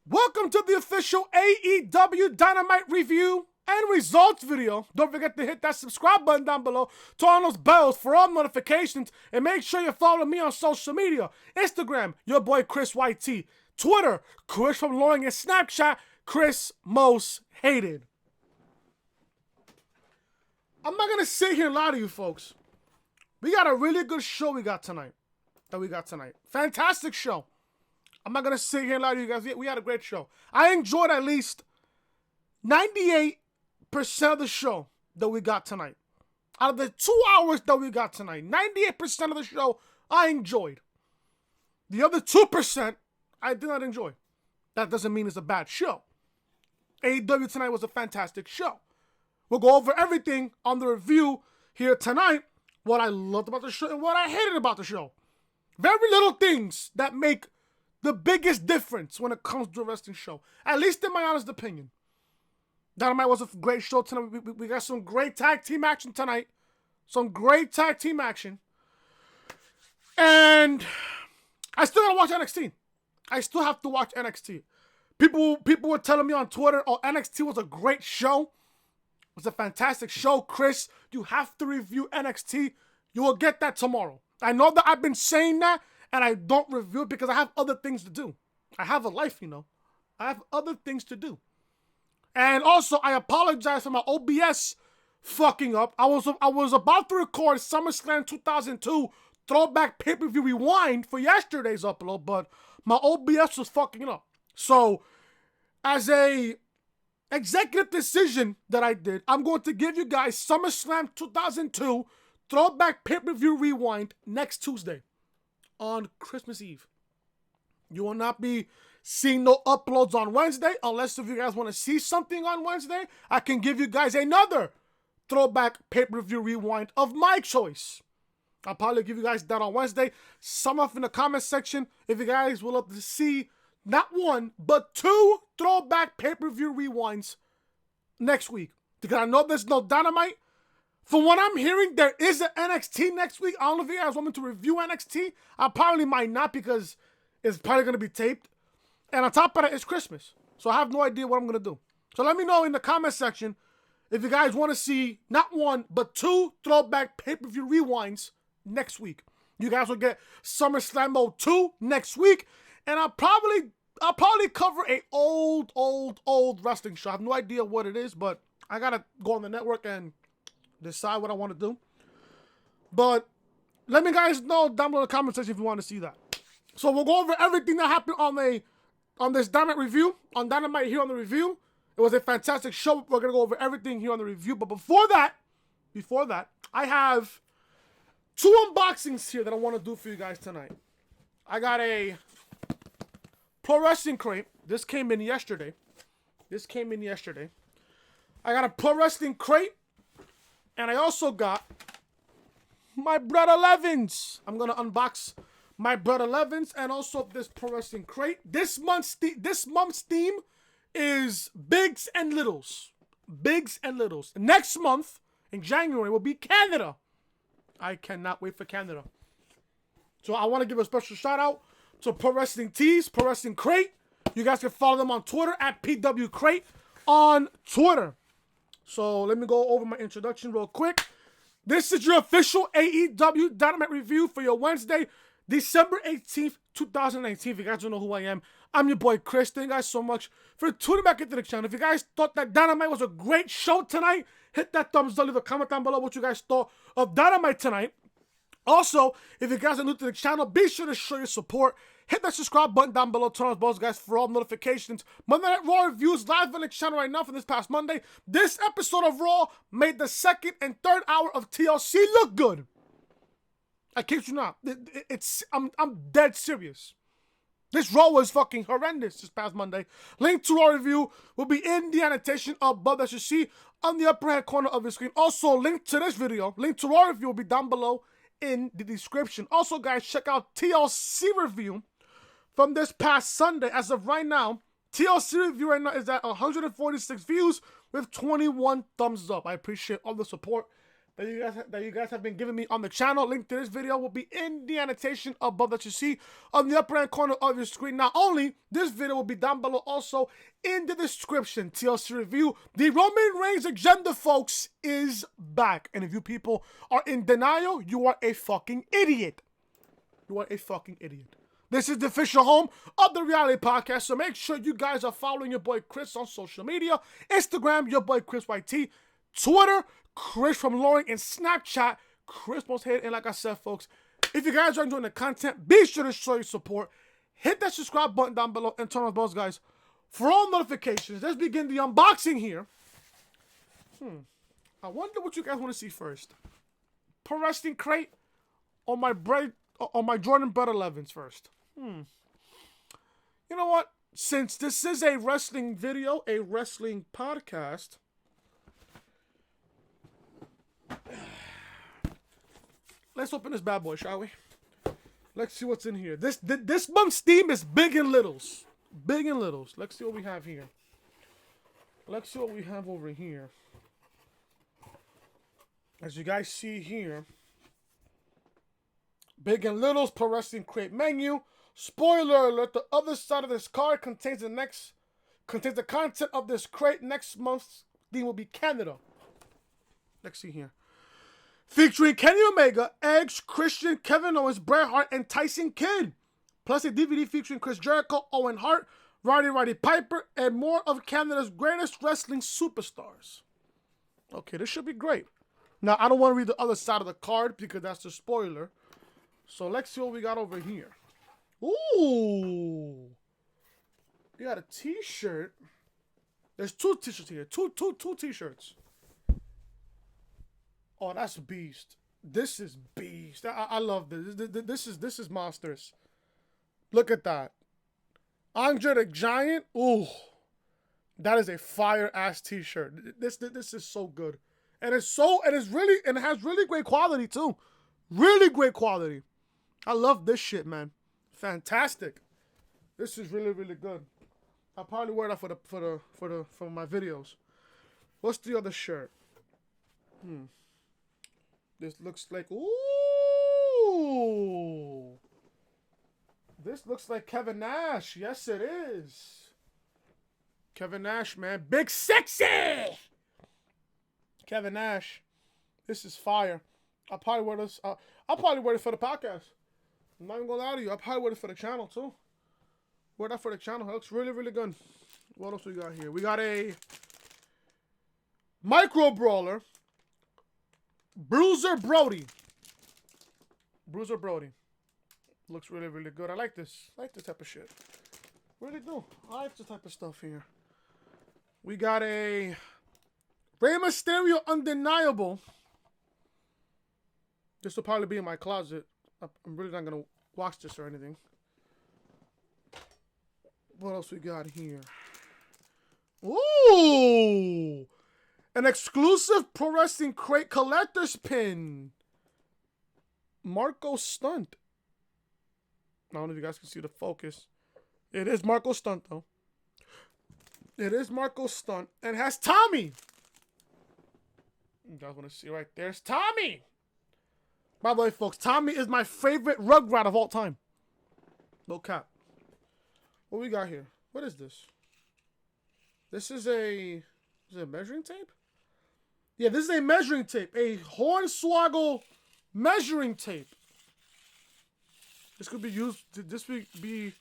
Welcome to the official AEW Dynamite review and results video. Don't forget to hit that subscribe button down below, turn on those bells for all notifications, and make sure you follow me on social media. Instagram, your boy Kris YT. Twitter, Kris from Loring, and Snapchat, Kris Most Hated. I'm not going to sit here and lie to you folks. We got a really good show we got tonight. Fantastic show. I'm not going to sit here and lie to you guys. We had a great show. I enjoyed at least 98% of the show that we got tonight. Out of the 2 hours that we got tonight, 98% of the show I enjoyed. The other 2% I did not enjoy. That doesn't mean it's a bad show. AEW Tonight was a fantastic show. We'll go over everything on the review here tonight. What I loved about the show and what I hated about the show. Very little things that make the biggest difference when it comes to a wrestling show. At least in my honest opinion. Dynamite was a great show tonight. We got some great tag team action tonight. And I still gotta watch NXT. I still have to watch NXT. People were telling me on Twitter, oh, NXT was a great show. It was a fantastic show. Kris, you have to review NXT. You will get that tomorrow. I know that I've been saying that, and I don't review it because I have other things to do. I have a life, you know. I have other things to do. And also, I apologize for my OBS fucking up. I was about to record SummerSlam 2002 Throwback Pay-Per-View Rewind for yesterday's upload, but my OBS was fucking up. So, as a executive decision that I did, I'm going to give you guys SummerSlam 2002 Throwback Pay-Per-View Rewind next Tuesday on Christmas Eve. You will not be seeing no uploads on Wednesday unless if you guys want to see something on Wednesday, I can give you guys another Throwback Pay-Per-View Rewind of my choice. I'll probably give you guys that on Wednesday. Sum up in the comment section if you guys would love to see not one, but 2 Throwback Pay-Per-View Rewinds next week. Because I know there's no Dynamite. From what I'm hearing, there is an NXT next week. I don't know if you guys want me to review NXT. I probably might not because it's probably going to be taped. And on top of that, it's Christmas. So I have no idea what I'm going to do. So let me know in the comment section if you guys want to see not one, but 2 Throwback Pay-Per-View Rewinds next week. You guys will get SummerSlam 02 next week. And I'll probably cover a old wrestling show. I have no idea what it is, but I got to go on the network and decide what I want to do. But let me guys know down below in the comment section if you want to see that. So we'll go over everything that happened on this Dynamite review, on Dynamite here on the review. It was a fantastic show. We're going to go over everything here on the review. But before that, I have 2 unboxings here that I want to do for you guys tonight. I got a Pro Wrestling crate. This came in yesterday. I got a Pro Wrestling crate. And I also got my Brother Levins. I'm going to unbox my Brother Levins and also this Pro Wrestling crate. This month's theme is Bigs and Littles. Next month, in January, will be Canada. I cannot wait for Canada. So I want to give a special shout out to Pro Wrestling Tees, Pro Wrestling Crate. You guys can follow them on Twitter at PW Crate on Twitter. So let me go over my introduction real quick. This is your official AEW Dynamite review for your Wednesday, December 18th, 2019. If you guys don't know who I am, I'm your boy Kris. Thank you guys so much for tuning back into the channel. If you guys thought that Dynamite was a great show tonight, hit that thumbs up. Leave a comment down below what you guys thought of Dynamite tonight. Also, if you guys are new to the channel, be sure to show your support. Hit that subscribe button down below. Turn on those bells, guys, for all notifications. Monday Night Raw reviews live on the channel right now for this past Monday. This episode of Raw made the 2nd and 3rd hour of TLC look good. I kid you not. I'm dead serious. This Raw was fucking horrendous this past Monday. Link to Raw review will be in the annotation above that you see on the upper hand corner of your screen. Also, link to this video, link to Raw review will be down below in the description. Also, guys, check out TLC review from this past Sunday. As of right now, TLC review right now is at 146 views with 21 thumbs up. I appreciate all the support that you guys have been giving me on the channel. Link to this video will be in the annotation above that you see on the upper hand corner of your screen. Not only, this video will be down below also in the description. TLC review. The Roman Reigns agenda, folks, is back. And if you people are in denial, you are a fucking idiot. You are a fucking idiot. This is the official home of the Reality Podcast, so make sure you guys are following your boy Kris on social media. Instagram, your boy Kris YT. Twitter, Kris from Loring, and Snapchat, Kris Most Hated. And like I said, folks, if you guys are enjoying the content, be sure to show your support. Hit that subscribe button down below and turn on bells, guys, for all notifications. Let's begin the unboxing here. I wonder what you guys want to see first. Pro Wrestling Crate or my Jordan Brett 11s first? You know what? Since this is a wrestling video, a wrestling podcast, let's open this bad boy, shall we? Let's see what's in here. This month's theme is big and littles. Big and littles. Let's see what we have here. Let's see what we have over here. As you guys see here, Big and Littles Pro Wrestling Crate menu. Spoiler alert, the other side of this card contains the content of this crate. Next month's theme will be Canada. Let's see here. Featuring Kenny Omega, Edge, Christian, Kevin Owens, Bret Hart, and Tyson Kidd. Plus a DVD featuring Chris Jericho, Owen Hart, Roddy Piper, and more of Canada's greatest wrestling superstars. Okay, this should be great. Now, I don't want to read the other side of the card because that's the spoiler. So let's see what we got over here. Ooh. We got a t-shirt. There's two t-shirts here. Two t-shirts. Oh, that's a beast. This is beast. I love this. This is monsters. Look at that. Andre the Giant. Ooh. That is a fire ass t-shirt. This is so good. And it has really great quality too. Really great quality. I love this shit, man. Fantastic. This is really good. I'll probably wear that for my videos. What's the other shirt? This looks like, ooh. This looks like Kevin Nash. Yes, it is. Kevin Nash, man. Big sexy. Kevin Nash. This is fire. I'll probably wear this. I'll probably wear it for the podcast. I'm not even gonna lie to you. I'll probably wear it for the channel too. Wear that for the channel. It looks really good. What else we got here? We got a Micro Brawler. Bruiser Brody. Looks really good. I like this. I like this type of shit. Really do. I like this type of stuff here. We got a Rey Mysterio Undeniable. This will probably be in my closet. I'm really not going to watch this or anything. What else we got here? Ooh! An exclusive Pro Wrestling Crate collector's pin. Marco Stunt. I don't know if you guys can see the focus. It is Marco Stunt, though. It is Marco Stunt. And it has Tommy. You guys want to see right there? It's Tommy. By the way, folks, Tommy is my favorite Rugrat of all time. No cap. What we got here? What is this? This is a measuring tape? Yeah, this is a measuring tape. A Hornswoggle measuring tape. This could be used. This would be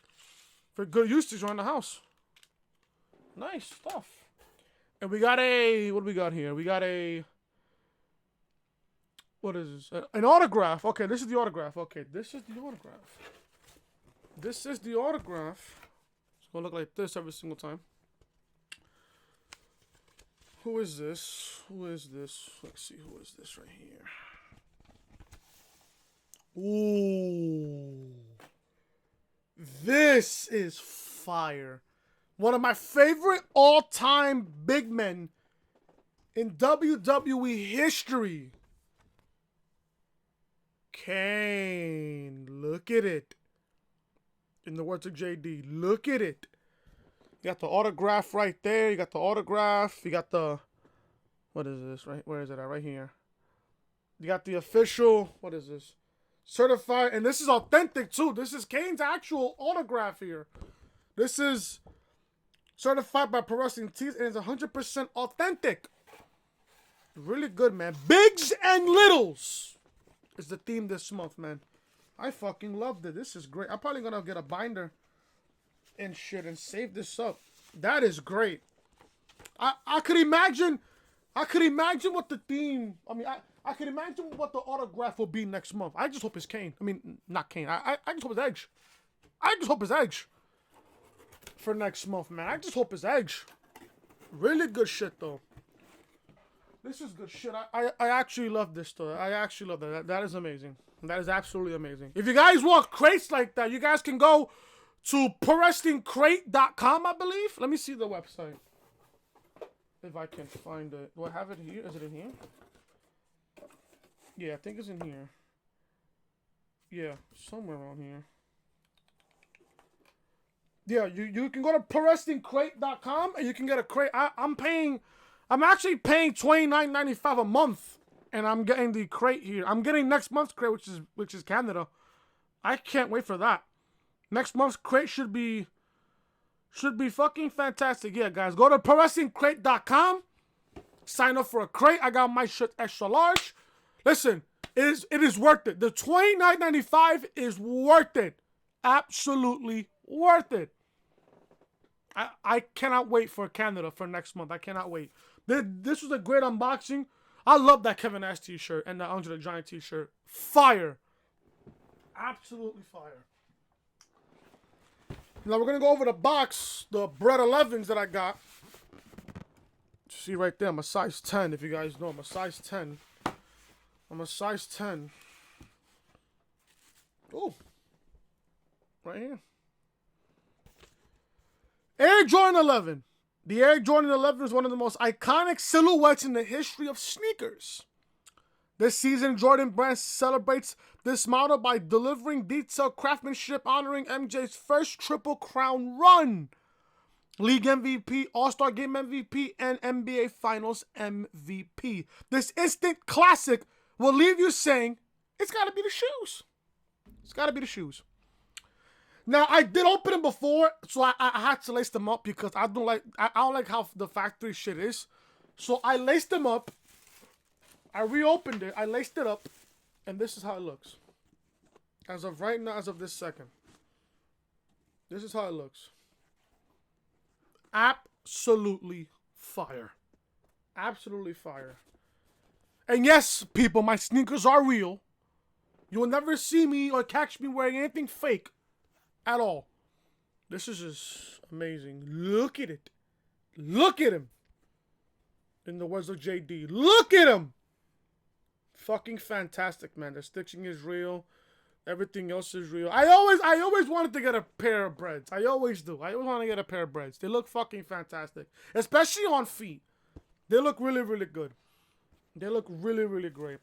for good usage around the house. Nice stuff. And we got a. What do we got here? We got a. What is this? An autograph. Okay, this is the autograph. Okay, this is the autograph. This is the autograph. It's gonna look like this every single time. Who is this? Who is this? Let's see. Who is this right here? Ooh. This is fire. One of my favorite all-time big men in WWE history. Kane. Look at it. In the words of JD, look at it. You got the autograph right there. You got the autograph. You got the... What is this? Right? Where is it at? Right here. You got the official, what is this? Certified, and this is authentic too. This is Kane's actual autograph here. This is certified by Pro Wrestling Tees, and it's 100% authentic. Really good, man. Bigs and littles is the theme this month, man. I fucking loved it. This is great. I'm probably gonna get a binder and shit and save this up. That is great. I could imagine what the theme. I mean, I could imagine what the autograph will be next month. I just hope it's Kane. I mean, not Kane. I just hope it's Edge. I just hope it's Edge for next month, man. I just hope it's Edge. Really good shit, though. This is good shit. I actually love this, though. I actually love that. That is amazing. That is absolutely amazing. If you guys want crates like that, you guys can go to ProWrestlingCrate.com, I believe. Let me see the website. If I can find it. Do I have it here? Is it in here? Yeah, I think it's in here. Yeah, somewhere around here. Yeah, you can go to ProWrestlingCrate.com and you can get a crate. I'm actually paying $29.95 a month, and I'm getting the crate here. I'm getting next month's crate, which is Canada. I can't wait for that. Next month's crate should be fucking fantastic. Yeah, guys, go to ProWrestlingCrate.com. Sign up for a crate. I got my shit extra large. Listen, it is worth it. The $29.95 is worth it. Absolutely worth it. I cannot wait for Canada for next month. I cannot wait. This was a great unboxing. I love that Kevin Nash t-shirt and that Andre the Giant t-shirt. Fire. Absolutely fire. Now we're going to go over the box, the Bread 11s that I got. See right there, I'm a size 10, if you guys know. I'm a size 10. I'm a size 10. Oh. Right here. Air Jordan 11. The Air Jordan 11 is one of the most iconic silhouettes in the history of sneakers. This season, Jordan Brand celebrates this model by delivering detailed craftsmanship honoring MJ's first Triple Crown run. League MVP, All-Star Game MVP, and NBA Finals MVP. This instant classic will leave you saying, it's got to be the shoes. It's got to be the shoes. Now, I did open them before, so I had to lace them up because I don't like how the factory shit is. So I laced them up. I reopened it. I laced it up. And this is how it looks. As of right now, as of this second. This is how it looks. Absolutely fire. Absolutely fire. And yes, people, my sneakers are real. You will never see me or catch me wearing anything fake. At all. This is just amazing. Look at it. Look at him. In the words of JD. Look at him. Fucking fantastic, man. The stitching is real. Everything else is real. I always wanted to get a pair of breads. I always do. I always want to get a pair of breads. They look fucking fantastic. Especially on feet. They look really, really good. They look really, really great.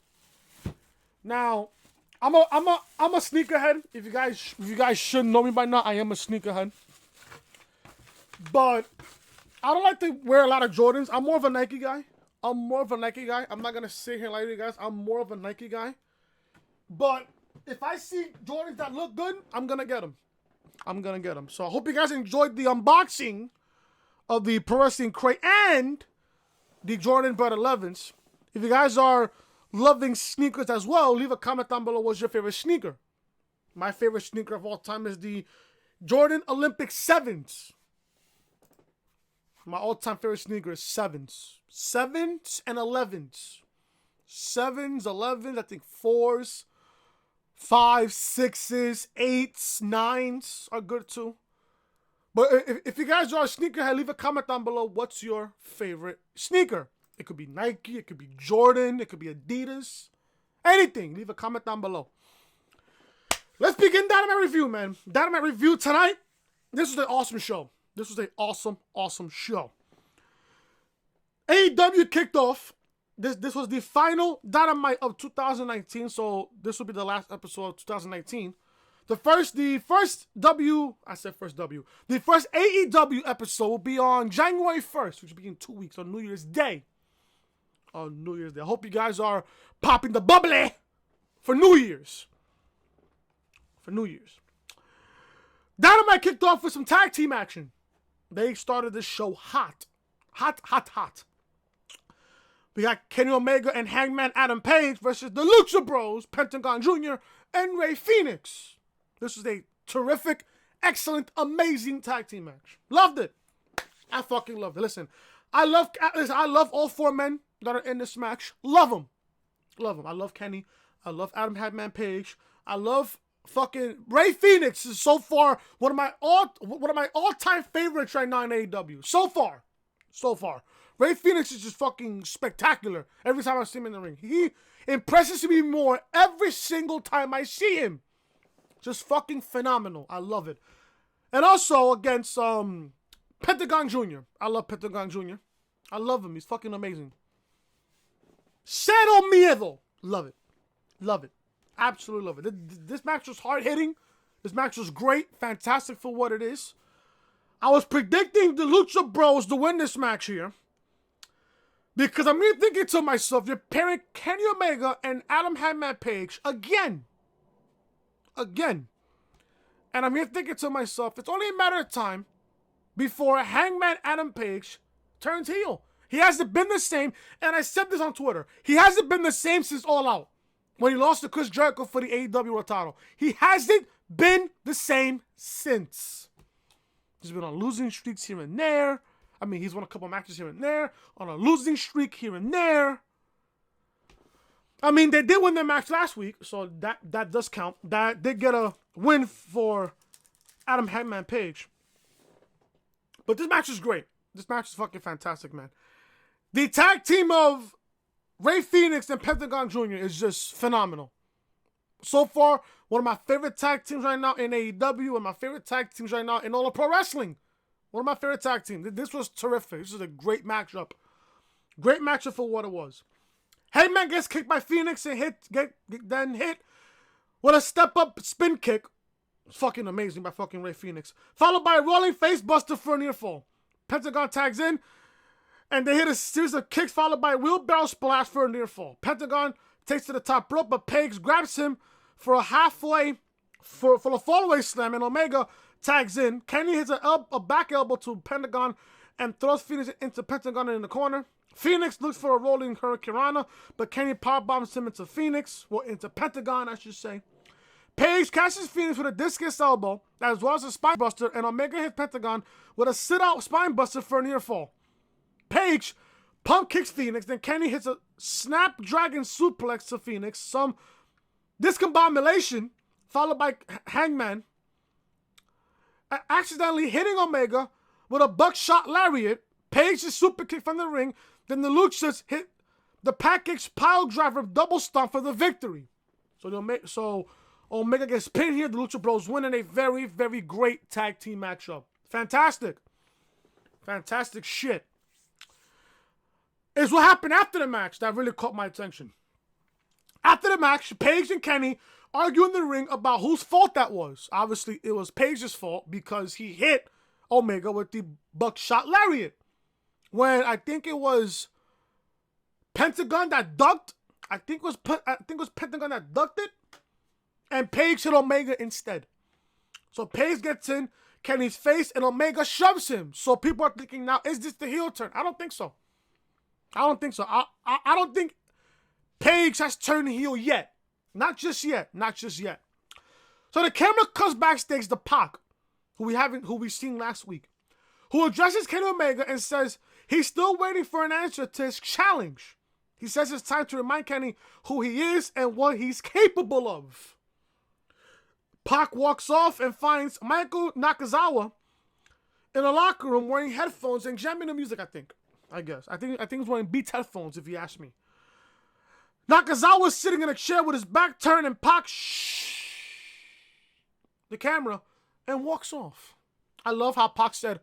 Now, I'm a sneakerhead. If you guys shouldn't know me by now, I am a sneakerhead. But I don't like to wear a lot of Jordans. I'm more of a Nike guy. I'm not gonna sit here and lie to you guys. I'm more of a Nike guy. But if I see Jordans that look good, I'm gonna get them. So I hope you guys enjoyed the unboxing of the Pro Wrestling Crate and the Jordan Bread 11s. If you guys are loving sneakers as well, leave a comment down below. What's your favorite sneaker? My favorite sneaker of all time is the Jordan Olympic 7s. My all-time favorite sneaker is 7s. 7s and 11s. 7s, 11s, I think 4s, 5s, 6s, 8s, 9s are good too. But if you guys are a sneakerhead, leave a comment down below. What's your favorite sneaker? It could be Nike, it could be Jordan, it could be Adidas. Anything. Leave a comment down below. Let's begin Dynamite review, man. Dynamite review tonight. This was an awesome show. This was an awesome, awesome show. AEW kicked off. This was the final Dynamite of 2019, so this will be the last episode of 2019. The first AEW episode will be on January 1st, which will be in 2 weeks, on New Year's Day. on New Year's Day. I hope you guys are popping the bubbly for New Year's. Dynamite kicked off with some tag team action. They started this show hot. Hot. We got Kenny Omega and Hangman Adam Page versus the Lucha Bros, Pentagon Jr. and Rey Fenix. This was a terrific, excellent, amazing tag team match. Loved it. I fucking loved it. Listen, I love all four men that are in this match. Love them. I love Kenny. I love Adam Hangman Page. I love fucking Rey Fenix. Is so far one of my all-time favorites right now in AEW. So far. Rey Fenix is just fucking spectacular every time I see him in the ring. He impresses me more every single time I see him. Just fucking phenomenal. I love it. And also against Pentagon Jr. I love Pentagon Jr. I love him. He's fucking amazing. Cero Miedo. Love it. Absolutely love it. This match was hard-hitting. This match was great. Fantastic for what it is. I was predicting the Lucha Bros to win this match here. Because I'm really thinking to myself, you're pairing Kenny Omega and Adam Hangman Page again. And I'm here thinking to myself, it's only a matter of time before Hangman Adam Page turns heel. He hasn't been the same, and I said this on Twitter. He hasn't been the same since All Out, when he lost to Chris Jericho for the AEW World title. He hasn't been the same since. He's been on losing streaks here and there. I mean, he's won a couple matches here and there, on a losing streak here and there. I mean, they did win their match last week, so that does count. That did get a win for Adam Hangman Page. But this match is great. This match is fucking fantastic, man. The tag team of Rey Fenix and Pentagon Jr. is just phenomenal. So far, one of my favorite tag teams right now in AEW, and my favorite tag teams right now in all of pro wrestling. One of my favorite tag teams. This was terrific. This was a great matchup. Great matchup for what it was. Hangman gets kicked by Phoenix and then hit with a step-up spin kick. Fucking amazing by fucking Rey Fenix. Followed by a rolling face buster for a near fall. Pentagon tags in, and they hit a series of kicks followed by a wheelbarrow splash for a near fall. Pentagon takes to the top rope, but Page grabs him for a halfway, for a fallaway slam, and Omega tags in. Kenny hits a back elbow to Pentagon and throws Phoenix into Pentagon in the corner. Phoenix looks for a rolling Hurricanrana, but Kenny powerbombs him into Pentagon, I should say. Page catches Phoenix with a discus elbow, as well as a spine buster, and Omega hits Pentagon with a sit-out spine buster for a near fall. Page pump kicks Phoenix, then Kenny hits a snapdragon suplex to Phoenix, some discombobulation, followed by Hangman accidentally hitting Omega with a buckshot lariat. Page's super kick from the ring, then the Luchas hit the package pile driver double stomp for the victory. So Omega gets pinned here. The Lucha Bros win in a very, very great tag team matchup. Fantastic shit. Is what happened after the match that really caught my attention. After the match, Page and Kenny argue in the ring about whose fault that was. Obviously, it was Page's fault because he hit Omega with the buckshot lariat. When I think it was Pentagon that ducked. I think it was Pentagon that ducked it. And Page hit Omega instead. So Page gets in Kenny's face and Omega shoves him. So people are thinking now, is this the heel turn? I don't think so. I don't think Page has turned heel yet. Not just yet. So the camera comes backstage to Pac, who we've seen last week, who addresses Kenny Omega and says he's still waiting for an answer to his challenge. He says it's time to remind Kenny who he is and what he's capable of. Pac walks off and finds Michael Nakazawa in a locker room wearing headphones and jamming the music, I think he's wearing Beats headphones, if you ask me. Nakazawa's sitting in a chair with his back turned and Pac the camera and walks off. I love how Pac said,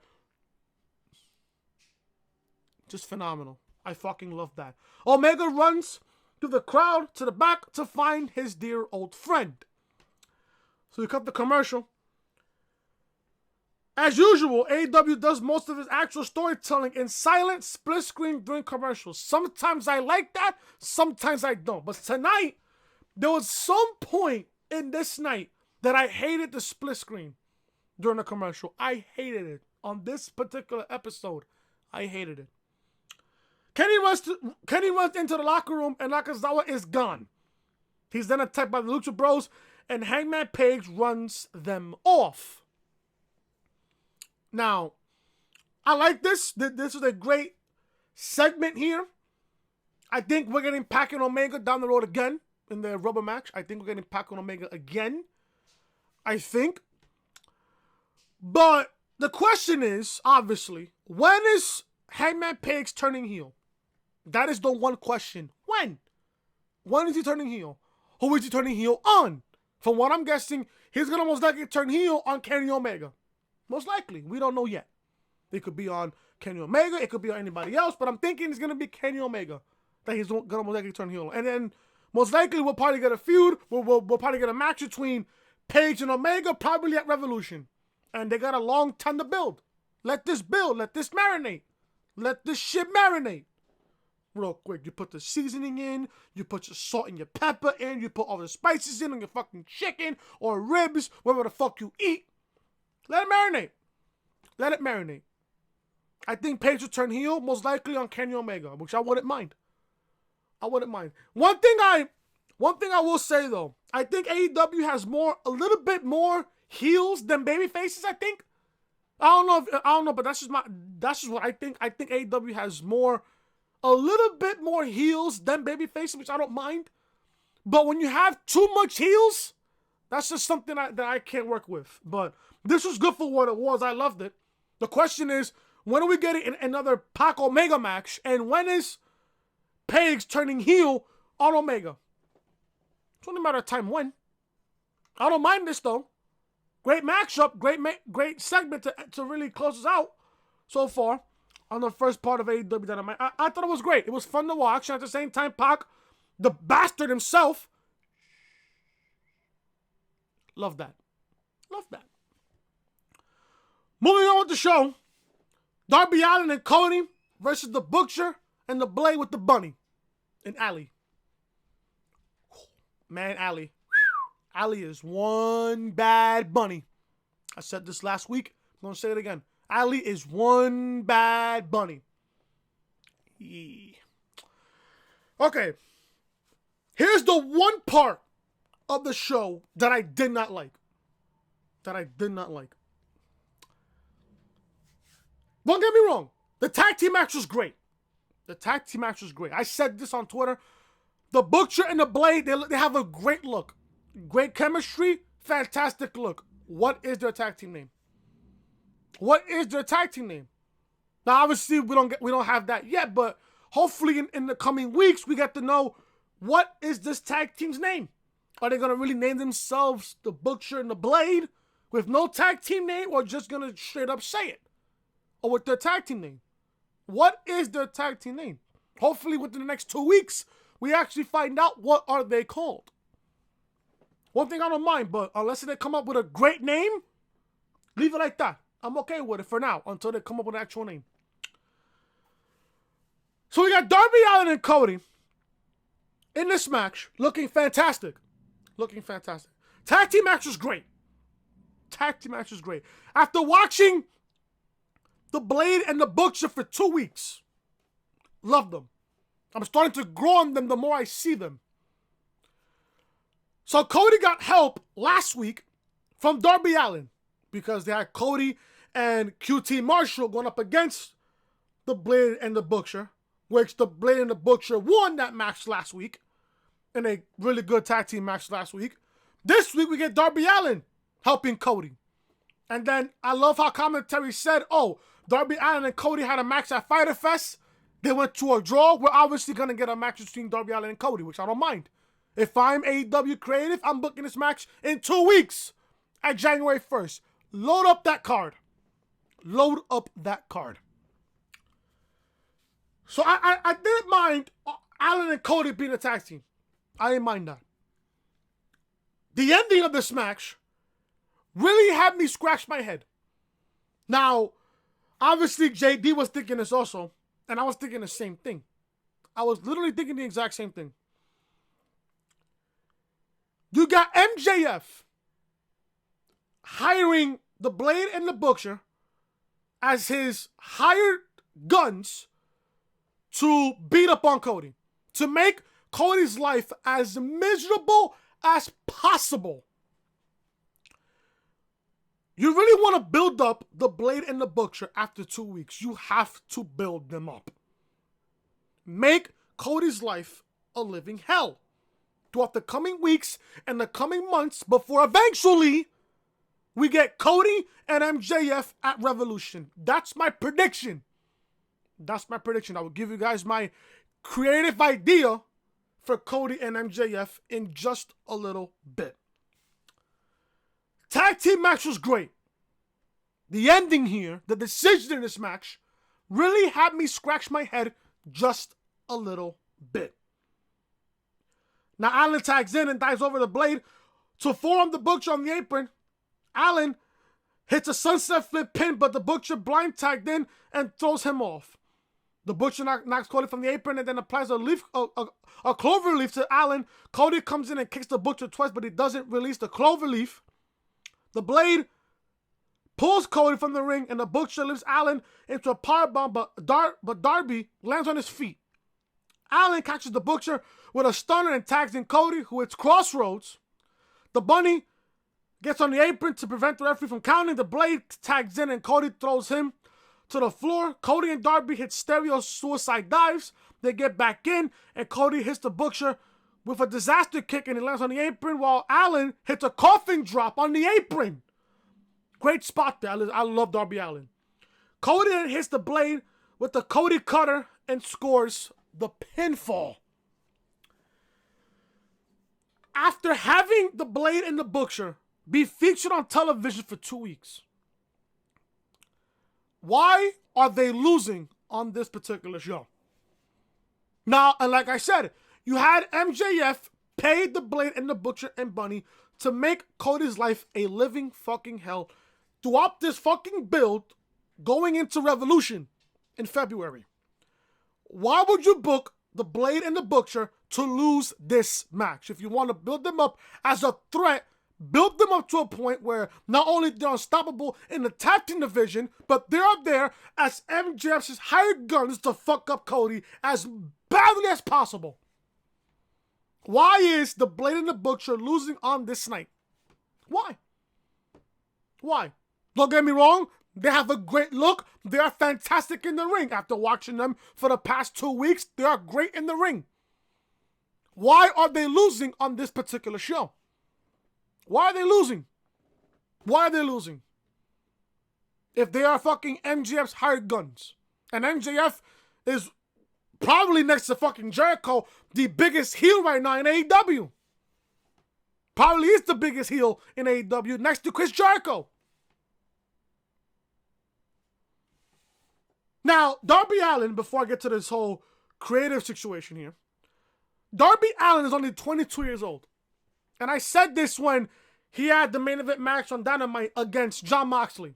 just phenomenal. I fucking love that. Omega runs through the crowd to the back to find his dear old friend. So we cut the commercial. As usual, AEW does most of its actual storytelling in silent split screen during commercials. Sometimes I like that, sometimes I don't. But tonight, there was some point in this night that I hated the split screen during the commercial. I hated it. On this particular episode, I hated it. Kenny runs into the locker room and Nakazawa is gone. He's then attacked by the Lucha Bros and Hangman Page runs them off. Now, I like this. This is a great segment here. I think we're getting Pac and Omega down the road again in the rubber match. I think we're getting Pac and Omega again. I think. But the question is, obviously, when is Hangman Page turning heel? That is the one question. When? When is he turning heel? Who is he turning heel on? From what I'm guessing, he's going to most likely turn heel on Kenny Omega. Most likely. We don't know yet. It could be on Kenny Omega. It could be on anybody else. But I'm thinking it's going to be Kenny Omega that he's going to most likely turn heel. And then most likely we'll probably get a feud. We'll probably get a match between Page and Omega probably at Revolution. And they got a long time to build. Let this build. Let this marinate. Let this shit marinate. Real quick. You put the seasoning in. You put your salt and your pepper in. You put all the spices in on your fucking chicken or ribs. Whatever the fuck you eat. Let it marinate. Let it marinate. I think Page will turn heel, most likely on Kenny Omega, which I wouldn't mind. I wouldn't mind. One thing I will say though, I think AEW has a little bit more heels than baby faces. I think. I don't know, but that's just what I think. I think AEW has a little bit more heels than baby faces, which I don't mind. But when you have too much heels, that's just something that I can't work with. But this was good for what it was. I loved it. The question is, when are we getting another Pac Omega match? And when is Page turning heel on Omega? It's only a matter of time when. I don't mind this though. Great matchup. Great segment to really close us out so far on the first part of AEW Dynamite. I thought it was great. It was fun to watch. And at the same time, Pac, the bastard himself. Love that. Love that. Moving on with the show, Darby Allin and Cody versus the Butcher and the Blade with the Bunny and Ali. Man, Ali. Ali is one bad bunny. I said this last week. I'm going to say it again. Ali is one bad bunny. Yeah. Okay. Here's the one part of the show that I did not like. Don't get me wrong. The tag team match was great. I said this on Twitter. The Butcher and the Blade, they have a great look. Great chemistry. Fantastic look. What is their tag team name? Now, obviously, we don't have that yet, but hopefully in the coming weeks, we get to know what is this tag team's name. Are they going to really name themselves the Butcher and the Blade with no tag team name, or just going to straight up say it? Or with their tag team name? What is their tag team name? Hopefully within the next 2 weeks, we actually find out what are they called. One thing I don't mind, but unless they come up with a great name, leave it like that. I'm okay with it for now, until they come up with an actual name. So we got Darby Allin and Cody in this match, looking fantastic. Tag team match was great. After watching the Blade and the Butcher for 2 weeks, loved them. I'm starting to grow on them the more I see them. So Cody got help last week from Darby Allin because they had Cody and QT Marshall going up against the Blade and the Butcher, which the Blade and the Butcher won that match last week in a really good tag team match last week. This week we get Darby Allin helping Cody. And then I love how commentary said, oh, Darby Allin and Cody had a match at Fyter Fest. They went to a draw. We're obviously going to get a match between Darby Allin and Cody, which I don't mind. If I'm AEW Creative, I'm booking this match in 2 weeks at January 1st. Load up that card. So I didn't mind Allin and Cody being a tag team. I didn't mind that. The ending of this match really had me scratch my head. Now, obviously, JD was thinking this also, and I was thinking the same thing. I was literally thinking the exact same thing. You got MJF hiring the Blade and the Butcher as his hired guns to beat up on Cody, to make Cody's life as miserable as possible. You really want to build up the Blade and the Butcher after 2 weeks. You have to build them up. Make Cody's life a living hell throughout the coming weeks and the coming months before eventually we get Cody and MJF at Revolution. That's my prediction. That's my prediction. I will give you guys my creative idea for Cody and MJF in just a little bit. Tag team match was great. The ending here, the decision in this match, really had me scratch my head just a little bit. Now Allin tags in and dives over the Blade to forearm the Butcher on the apron. Allin hits a sunset flip pin, but the Butcher blind tagged in and throws him off. The Butcher knocks Cody from the apron and then applies a clover leaf to Allin. Cody comes in and kicks the Butcher twice, but he doesn't release the clover leaf. The Blade pulls Cody from the ring, and the Butcher lifts Allin into a powerbomb, but Darby lands on his feet. Allin catches the Butcher with a stunner and tags in Cody, who hits Crossroads. The Bunny gets on the apron to prevent the referee from counting. The Blade tags in, and Cody throws him to the floor. Cody and Darby hit stereo suicide dives. They get back in, and Cody hits the Butcher with a disaster kick, and he lands on the apron, while Allin hits a coffin drop on the apron. Great spot there. I love Darby Allin. Cody then hits the Blade with the Cody Cutter and scores the pinfall. After having the Blade and the Butcher be featured on television for 2 weeks, why are they losing on this particular show? Now, and like I said, you had MJF pay the Blade and the Butcher and Bunny to make Cody's life a living fucking hell throughout this fucking build going into Revolution in February. Why would you book the Blade and the Butcher to lose this match? If you want to build them up as a threat, build them up to a point where not only they're unstoppable in the tag team division, but they're there as MJF's hired guns to fuck up Cody as badly as possible. Why is the Blade and the Butcher losing on this night? Why? Why? Don't get me wrong, they have a great look. They are fantastic in the ring. After watching them for the past 2 weeks, they are great in the ring. Why are they losing on this particular show? Why are they losing? Why are they losing? If they are fucking MJF's hired guns. And MJF is probably next to fucking Jericho, the biggest heel right now in AEW. Probably is the biggest heel in AEW next to Chris Jericho. Now, Darby Allin, before I get to this whole creative situation here, Darby Allin is only 22 years old. And I said this when he had the main event match on Dynamite against Jon Moxley.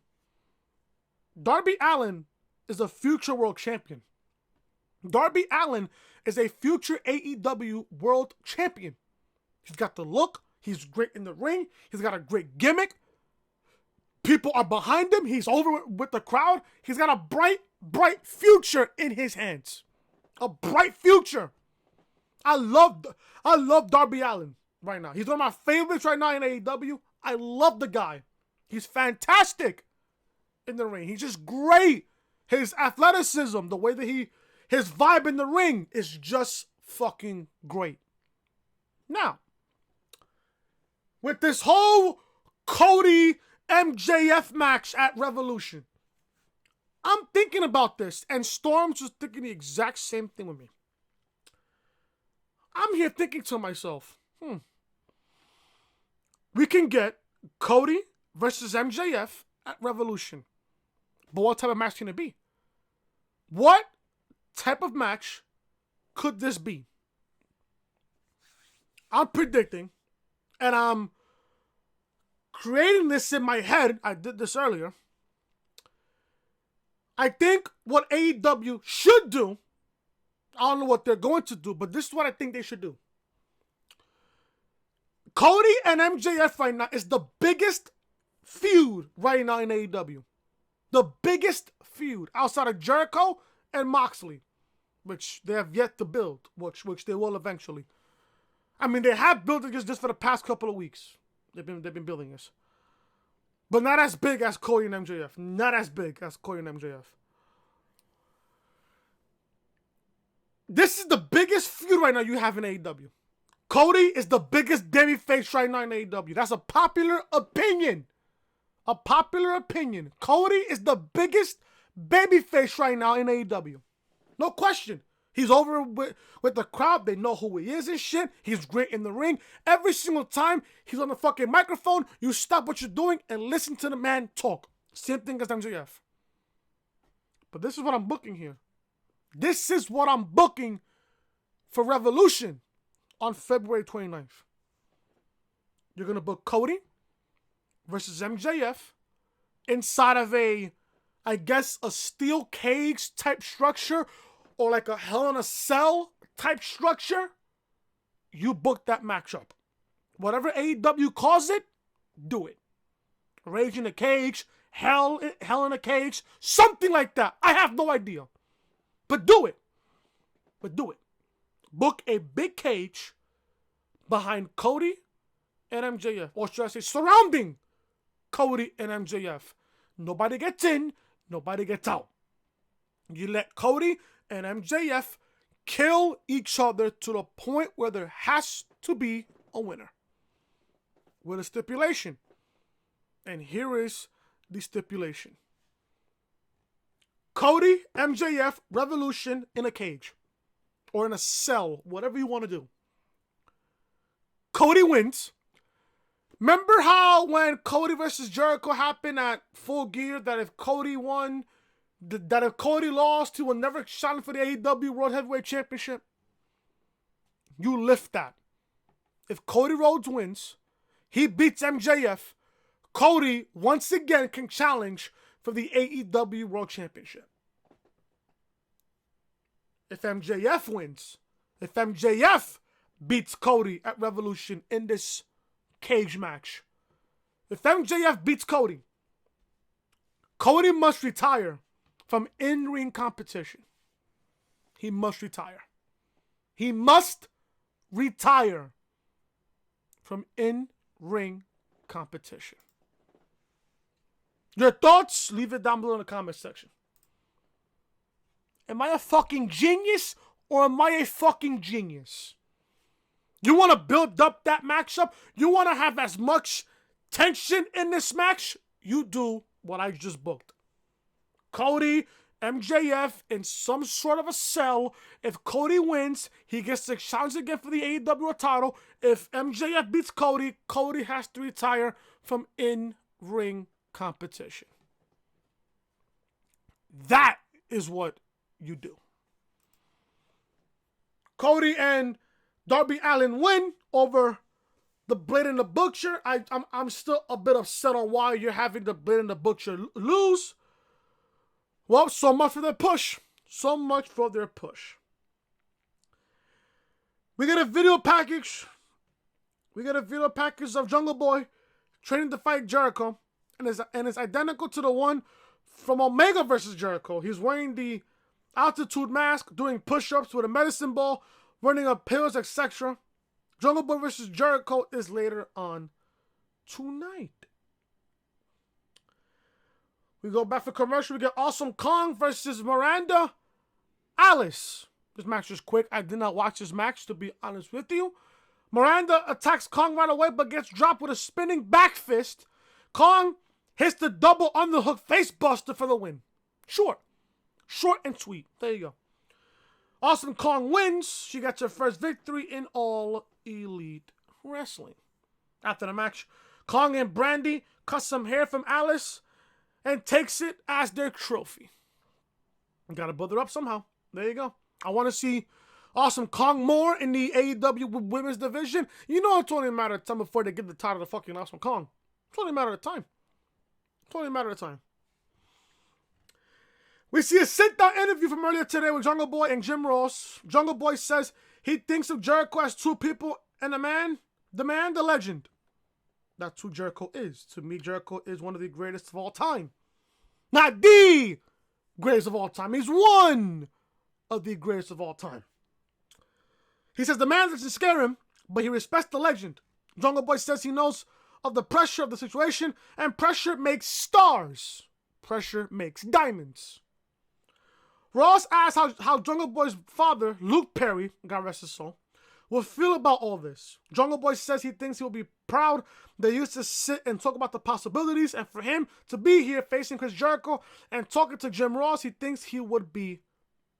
Darby Allin is a future world champion. Darby Allin is a future AEW world champion. He's got the look. He's great in the ring. He's got a great gimmick. People are behind him. He's over with the crowd. He's got a bright future in his hands. A bright future. I love Darby Allin right now. He's one of my favorites right now in AEW. I love the guy. He's fantastic in the ring. He's just great. His athleticism, the way that his vibe in the ring is just fucking great. Now, with this whole Cody MJF match at Revolution, I'm thinking about this, and Storm's just thinking the exact same thing with me. I'm here thinking to myself, we can get Cody versus MJF at Revolution. But what type of match can it be? What type of match could this be? I'm predicting, and I'm creating this in my head. I did this earlier. I think what AEW should do, I don't know what they're going to do, but this is what I think they should do. Cody and MJF right now is the biggest feud right now in AEW. The biggest feud outside of Jericho and Moxley, which they have yet to build, which they will eventually. I mean, they have built it just for the past couple of weeks. They've been building this. But not as big as Cody and MJF. Not as big as Cody and MJF. This is the biggest feud right now you have in AEW. Cody is the biggest babyface right now in AEW. That's a popular opinion. A popular opinion. Cody is the biggest babyface right now in AEW. No question. He's over with the crowd. They know who he is and shit. He's great in the ring. Every single time he's on the fucking microphone, you stop what you're doing and listen to the man talk. Same thing as MJF. But this is what I'm booking here. This is what I'm booking for Revolution on February 29th. You're going to book Cody versus MJF inside of a steel cage type structure or like a Hell in a Cell type structure. You book that matchup. Whatever AEW calls it, do it. Rage in a cage, Hell in a cage, something like that. I have no idea. But do it. Book a big cage behind Cody and MJF. Or should I say surrounding Cody and MJF. Nobody gets in, nobody gets out. You let Cody and MJF kill each other to the point where there has to be a winner. With a stipulation. And here is the stipulation. Cody, MJF, Revolution in a cage. Or in a cell. Whatever you want to do. Cody wins. Remember how when Cody versus Jericho happened at Full Gear, that if Cody won, that if Cody lost, he would never challenge for the AEW World Heavyweight Championship? You lift that. If Cody Rhodes wins, he beats MJF, Cody once again can challenge for the AEW World Championship. If MJF wins, if MJF beats Cody at Revolution in this cage match, if MJF beats Cody, Cody must retire from in-ring competition. He must retire. He must retire from in-ring competition. Your thoughts? Leave it down below in the comment section. Am I a fucking genius or am I a fucking genius? You want to build up that matchup? You want to have as much tension in this match? You do what I just booked. Cody, MJF in some sort of a cell. If Cody wins, he gets to challenge again for the AEW title. If MJF beats Cody, Cody has to retire from in-ring competition. That is what you do. Cody and Darby Allin win over the Blade and the Butcher. I'm still a bit upset on why you're having the Blade and the Butcher lose. Well, so much for their push. So much for their push. We get a video package. Of Jungle Boy training to fight Jericho. And it's identical to the one from Omega versus Jericho. He's wearing the altitude mask, doing push-ups with a medicine ball, running up pills, etc. Jungle Boy versus Jericho is later on tonight. We go back for commercial. We get Awesome Kong versus Miranda Alice. This match is quick. I did not watch this match, to be honest with you. Miranda attacks Kong right away, but gets dropped with a spinning back fist. Kong hits the double underhook face buster for the win. Short and sweet. There you go. Awesome Kong wins. She gets her first victory in All Elite Wrestling. After the match, Kong and Brandy cut some hair from Alice and takes it as their trophy. Gotta build her up somehow. There you go. I want to see Awesome Kong more in the AEW Women's Division. You know it's only a matter of time before they give the title to fucking Awesome Kong. It's only a matter of time. We see a sit-down interview from earlier today with Jungle Boy and Jim Ross. Jungle Boy says he thinks of Jericho as two people and the man, the legend. That's who Jericho is. To me, Jericho is one of the greatest of all time. Not the greatest of all time. He's one of the greatest of all time. He says the man doesn't scare him, but he respects the legend. Jungle Boy says he knows of the pressure of the situation, and pressure makes stars. Pressure makes diamonds. Ross asks how Jungle Boy's father, Luke Perry, God rest his soul, will feel about all this. Jungle Boy says he thinks he will be proud they used to sit and talk about the possibilities, and for him to be here facing Chris Jericho and talking to Jim Ross, he thinks he would be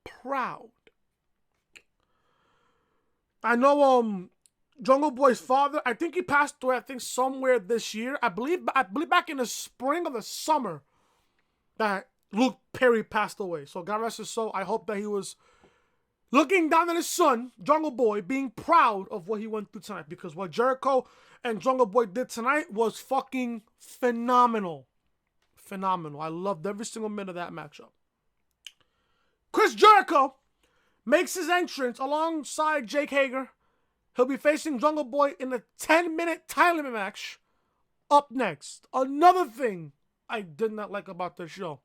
proud. I know Jungle Boy's father, I think he passed away, somewhere this year. I believe back in the spring or the summer that Luke Perry passed away. So God rest his soul. I hope that he was looking down on his son, Jungle Boy, being proud of what he went through tonight. Because what Jericho and Jungle Boy did tonight was fucking phenomenal. Phenomenal. I loved every single minute of that matchup. Chris Jericho makes his entrance alongside Jake Hager. He'll be facing Jungle Boy in a 10-minute time limit match up next. Another thing I did not like about this show.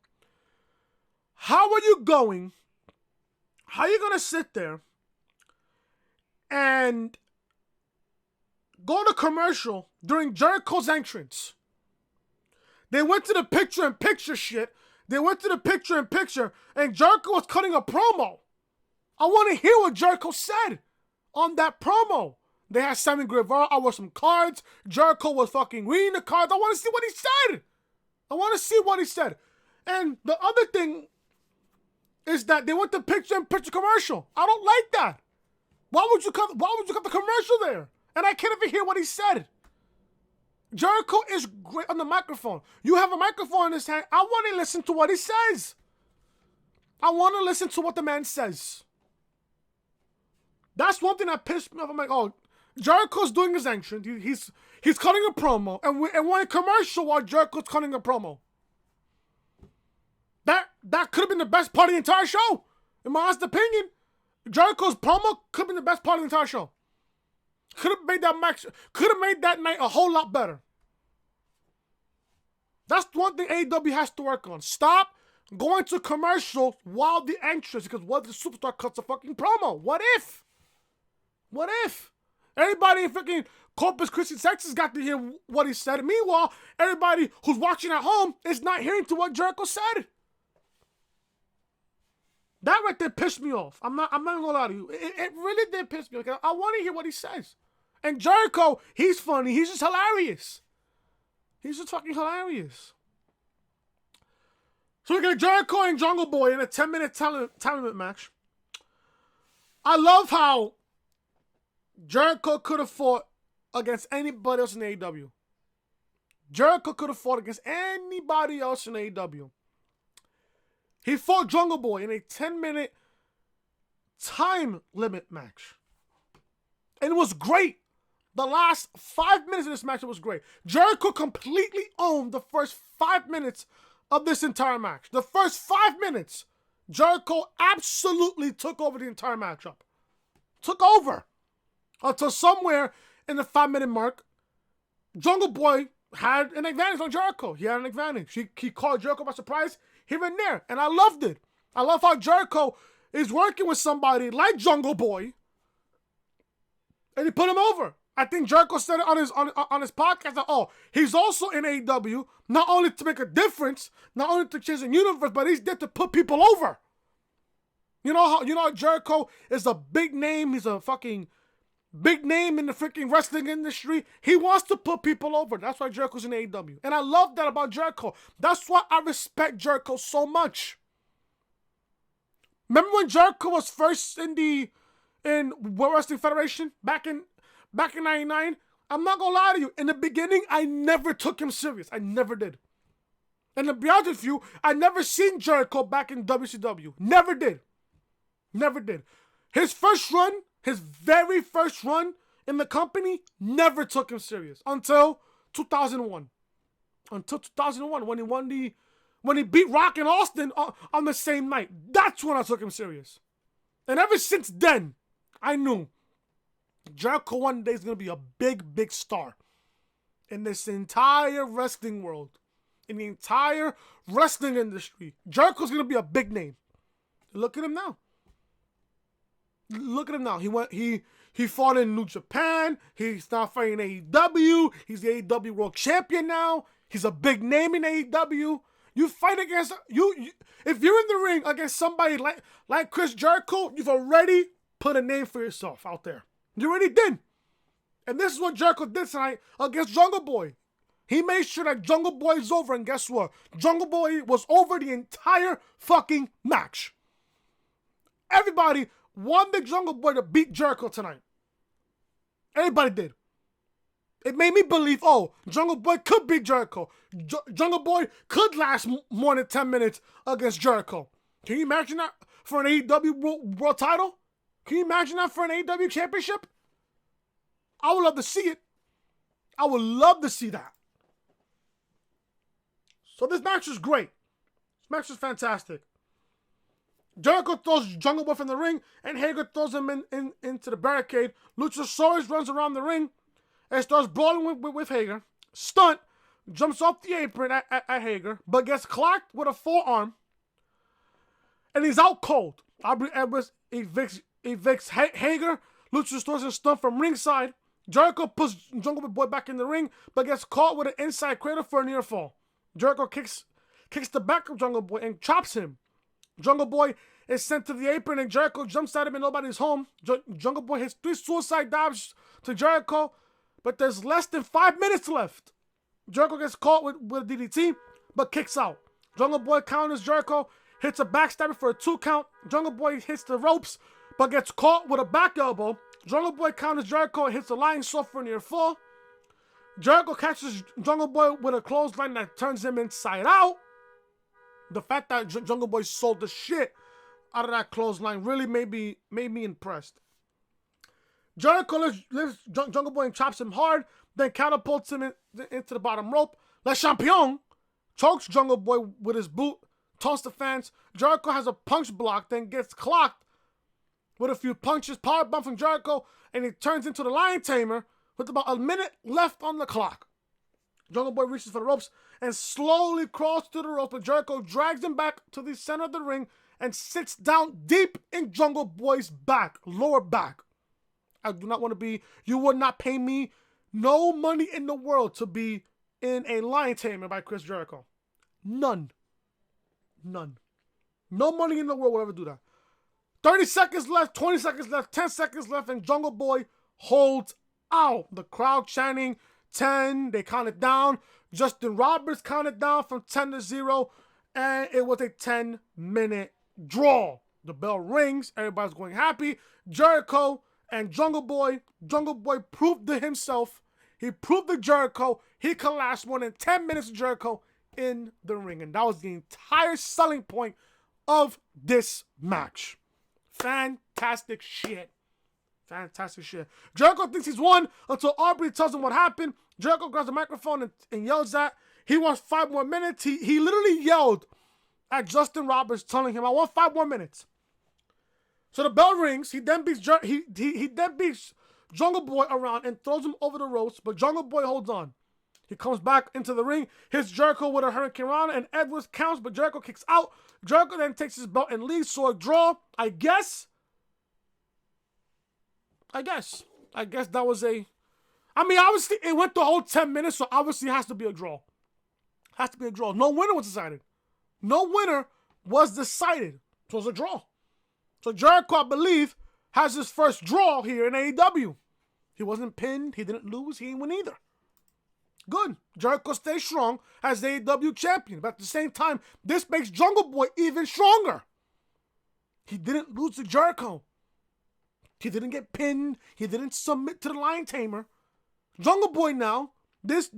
How are you going to sit there and go to commercial during Jericho's entrance? They went to the picture-in-picture shit. They went to the picture-in-picture, and Jericho was cutting a promo. I want to hear what Jericho said on that promo. They had Sammy Guevara. I want some cards. Jericho was fucking reading the cards. I want to see what he said. And the other thing is that they went to picture-in-picture commercial. I don't like that. Why would you cut the commercial there? And I can't even hear what he said. Jericho is great on the microphone. You have a microphone in his hand. I want to listen to what he says. I want to listen to what the man says. That's one thing that pissed me off. I'm like, oh, Jericho's doing his entrance. He's cutting a promo. And we're in commercial while Jericho's cutting a promo. That could have been the best part of the entire show. In my honest opinion, Jericho's promo could have been the best part of the entire show. Could have made that night a whole lot better. That's one thing AEW has to work on. Stop going to commercial while the entrance, because what if the superstar cuts a fucking promo? What if? Everybody in freaking Corpus Christi, Texas got to hear what he said. Meanwhile, everybody who's watching at home is not hearing to what Jericho said. That right there pissed me off. I'm not gonna lie to you. It really did piss me off. I want to hear what he says. And Jericho, he's funny. He's just hilarious. He's just fucking hilarious. So we got Jericho and Jungle Boy in a 10-minute time limit match. I love how Jericho could have fought against anybody else in AEW. Jericho could have fought against anybody else in AEW. He fought Jungle Boy in a 10-minute time limit match. And it was great. The last 5 minutes of this match, it was great. Jericho completely owned the first 5 minutes of this entire match. The first 5 minutes, Jericho absolutely took over the entire matchup. Took over. Until somewhere in the 5-minute mark, Jungle Boy had an advantage on Jericho. He had an advantage. He caught Jericho by surprise here and there. And I loved it. I love how Jericho is working with somebody like Jungle Boy. And he put him over. I think Jericho said it on his podcast that, he's also in AEW, not only to make a difference, not only to change the universe, but he's there to put people over. You know how Jericho is a big name. He's a fucking big name in the freaking wrestling industry. He wants to put people over. That's why Jericho's in AEW. And I love that about Jericho. That's why I respect Jericho so much. Remember when Jericho was first in World Wrestling Federation back in 99? I'm not gonna lie to you. In the beginning, I never took him serious. I never did. And to be honest with you, I never seen Jericho back in WCW. Never did. His very first run in the company, never took him serious until 2001. When he won when he beat Rock and Austin on the same night. That's when I took him serious. And ever since then, I knew Jericho one day is going to be a big, big star in this entire wrestling world, in the entire wrestling industry. Jericho's going to be a big name. Look at him now. Look at him now. He fought in New Japan. He's now fighting AEW. He's the AEW World Champion now. He's a big name in AEW. You fight against if you're in the ring against somebody like Chris Jericho, you've already put a name for yourself out there. You already did. And this is what Jericho did tonight against Jungle Boy. He made sure that Jungle Boy is over, and guess what? Jungle Boy was over the entire fucking match. Everybody wanted Jungle Boy to beat Jericho tonight. Everybody did. It made me believe, Jungle Boy could beat Jericho. Jungle Boy could last more than 10 minutes against Jericho. Can you imagine that for an AEW world title? Can you imagine that for an AEW championship? I would love to see it. I would love to see that. So this match is great. This match is fantastic. Jericho throws Jungle Boy from the ring, and Hager throws him into the barricade. Luchasaurus runs around the ring and starts brawling with Hager. Stunt, jumps off the apron at Hager, but gets clocked with a forearm, and he's out cold. Aubrey Edwards evicts Hager. Luchasaurus is stunned from ringside. Jericho puts Jungle Boy back in the ring, but gets caught with an inside cradle for a near fall. Jericho kicks the back of Jungle Boy and chops him. Jungle Boy is sent to the apron, and Jericho jumps at him, and nobody's home. Jungle Boy hits 3 suicide dives to Jericho, but there's less than 5 minutes left. Jericho gets caught with a DDT, but kicks out. Jungle Boy counters Jericho, hits a backstabber for a 2 count. Jungle Boy hits the ropes, but gets caught with a back elbow. Jungle Boy counters Jericho and hits a lying saw for a near fall. Jericho catches Jungle Boy with a clothesline that turns him inside out. The fact that Jungle Boy sold the shit out of that clothesline really made me impressed. Jericho lifts Jungle Boy and chops him hard, then catapults him into the bottom rope. Le Champion chokes Jungle Boy with his boot, taunts the fans. Jericho has a punch block, then gets clocked with a few punches. Powerbomb from Jericho, and he turns into the Lion Tamer with about a minute left on the clock. Jungle Boy reaches for the ropes and slowly crawls to the ropes, but Jericho drags him back to the center of the ring and sits down deep in Jungle Boy's back, lower back. I do not want to be, you would not pay me no money in the world to be in a Lion Tamer by Chris Jericho. None. No money in the world will ever do that. 30 seconds left, 20 seconds left, 10 seconds left, and Jungle Boy holds out. The crowd chanting 10, they counted down. Justin Roberts counted down from 10 to 0, and it was a 10-minute draw. The bell rings, everybody's going happy. Jericho and Jungle Boy proved to himself, he proved to Jericho, he could last more than 10 minutes of Jericho in the ring. And that was the entire selling point of this match. Fantastic shit. Jericho thinks he's won until Aubrey tells him what happened. Jericho grabs the microphone and yells at. He wants 5 more minutes. He literally yelled at Justin Roberts, telling him, "I want 5 more minutes." So the bell rings. He then beats he then beats Jungle Boy around and throws him over the ropes, but Jungle Boy holds on. He comes back into the ring, hits Jericho with a Hurricane Rana, and Edwards counts, but Jericho kicks out. Jericho then takes his belt and leaves, so a draw, I guess that was obviously it went the whole 10 minutes, so obviously it has to be a draw. No winner was decided. So it was a draw. So Jericho, I believe, has his first draw here in AEW. He wasn't pinned. He didn't lose. He didn't win either. Good. Jericho stays strong as AEW champion. But at the same time, this makes Jungle Boy even stronger. He didn't lose to Jericho. He didn't get pinned. He didn't submit to the Lion Tamer. Jungle Boy now, this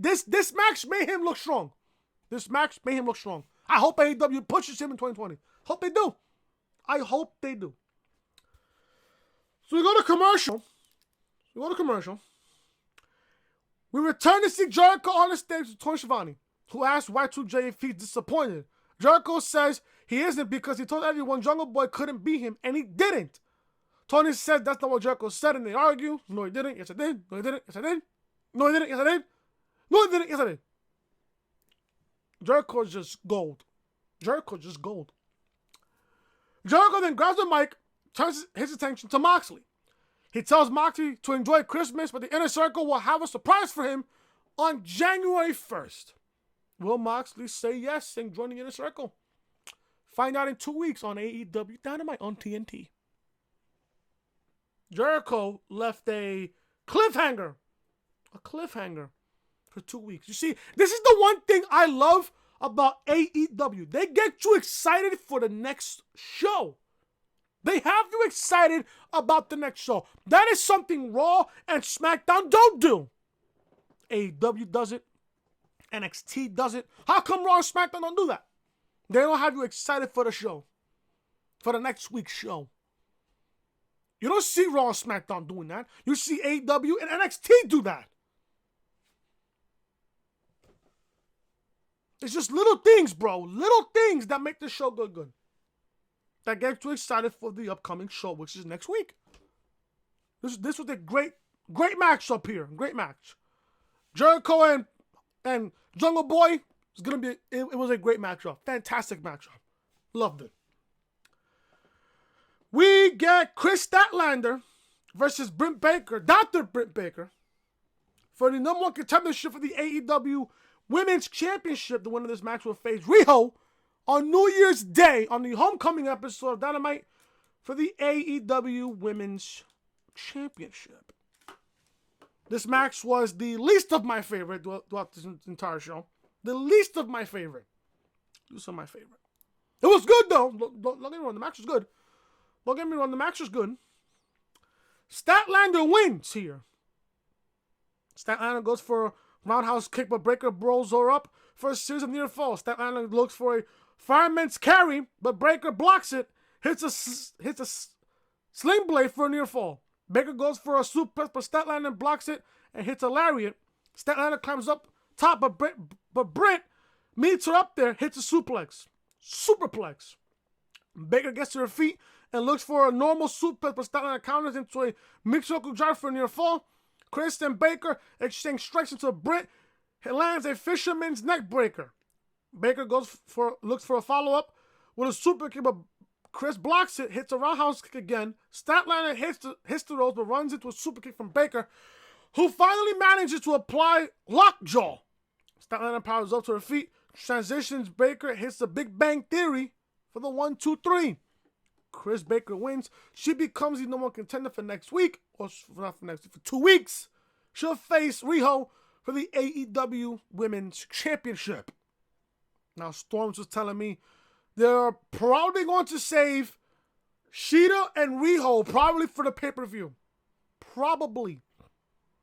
match made him look strong. I hope AEW pushes him in 2020. Hope they do. I hope they do. So we go to commercial. We return to see Jericho on the stage with Tony Schiavone, who asked Y2J if he's disappointed Jericho says he isn't because he told everyone Jungle Boy couldn't beat him, and he didn't. Tony says that's not what Jericho said, and they argue. No, he didn't. Yes, I did. No, he didn't. Yes, I did. No, he didn't. Yes, I did. No, he didn't. Yes, I did. Jericho's just gold. Jericho's just gold. Jericho then grabs the mic, turns his attention to Moxley. He tells Moxley to enjoy Christmas, but the Inner Circle will have a surprise for him on January 1st. Will Moxley say yes and join the Inner Circle? Find out in 2 weeks on AEW Dynamite on TNT. Jericho left a cliffhanger. A cliffhanger for 2 weeks. You see, this is the one thing I love about AEW. They get you excited for the next show. They have you excited about the next show. That is something Raw and SmackDown don't do. AEW does it. NXT does it. How come Raw and SmackDown don't do that? They don't have you excited for the show. For the next week's show. You don't see Raw and SmackDown doing that. You see AEW and NXT do that. It's just little things, bro. Little things that make the show good. That get you excited for the upcoming show, which is next week. This was a great match up here. Great match. Jericho and Jungle Boy is gonna be. It was a great matchup. Fantastic matchup. Loved it. We get Kris Statlander versus Britt Baker, Dr. Britt Baker, for the number one contendership for the AEW Women's Championship. The winner of this match will face Riho on New Year's Day on the homecoming episode of Dynamite for the AEW Women's Championship. This match was the least of my favorite throughout this entire show. The least of my favorite. Least of my favorite. It was good though. Don't get me wrong, the match was good. Don't get me wrong, the match was good. Statlander wins here. Statlander goes for a roundhouse kick, but Baker rolls her up for a series of near falls. Statlander looks for a fireman's carry, but Baker blocks it, hits a sling blade for a near fall. Baker goes for a suplex, but Statlander blocks it and hits a lariat. Statlander climbs up top, but Britt meets her up there, hits a superplex. Baker gets to her feet and looks for a normal suplex, but Statlander counters into a mixed circle drive for a near fall. Kris and Baker exchange strikes into Britt. He lands a fisherman's neck breaker. Baker looks for a follow-up with a super kick, but Kris blocks it, hits a roundhouse kick again. Statlander hits the ropes, but runs into a super kick from Baker, who finally manages to apply lockjaw. Statlander powers up to her feet, transitions Baker, hits the Big Bang Theory for the 1-2-3. Kris Baker wins. She becomes the number one contender for next week, or not for next week, for 2 weeks. She'll face Riho for the AEW Women's Championship. Now, Storms was telling me they're probably going to save Shida and Riho probably for the pay-per-view. Probably.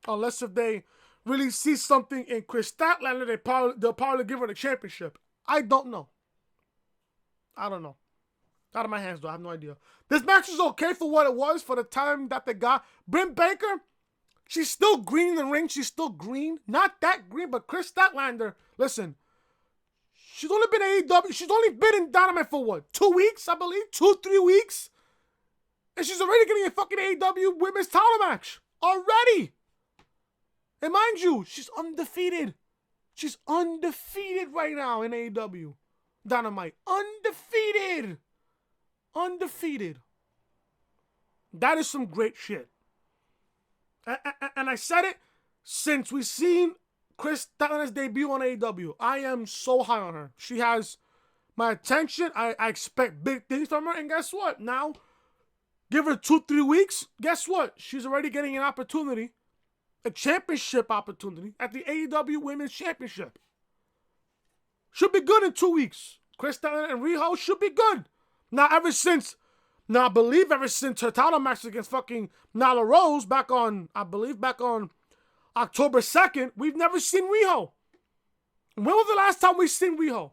Unless if they really see something in Kris Statlander, they'll probably give her the championship. I don't know. Out of my hands, though. I have no idea. This match is okay for what it was, for the time that they got. Britt Baker, she's still green in the ring. She's still green. Not that green, but Kris Statlander, listen, she's only been AEW. She's only been in Dynamite for what? 2 weeks, I believe? 2-3 weeks? And she's already getting a fucking AEW Women's title match. Already. And mind you, she's undefeated. She's undefeated right now in AEW Dynamite. Undefeated. That is some great shit. And I said it since we've seen Kris Statlander's debut on AEW. I am so high on her. She has my attention. I expect big things from her. And guess what? Now, give her 2-3 weeks. Guess what? She's already getting an opportunity, a championship opportunity at the AEW Women's Championship. Should be good in 2 weeks. Kris Statlander and Riho should be good. Now, I believe ever since her title match against fucking Nyla Rose back on October 2nd, we've never seen Riho. When was the last time we've seen Riho?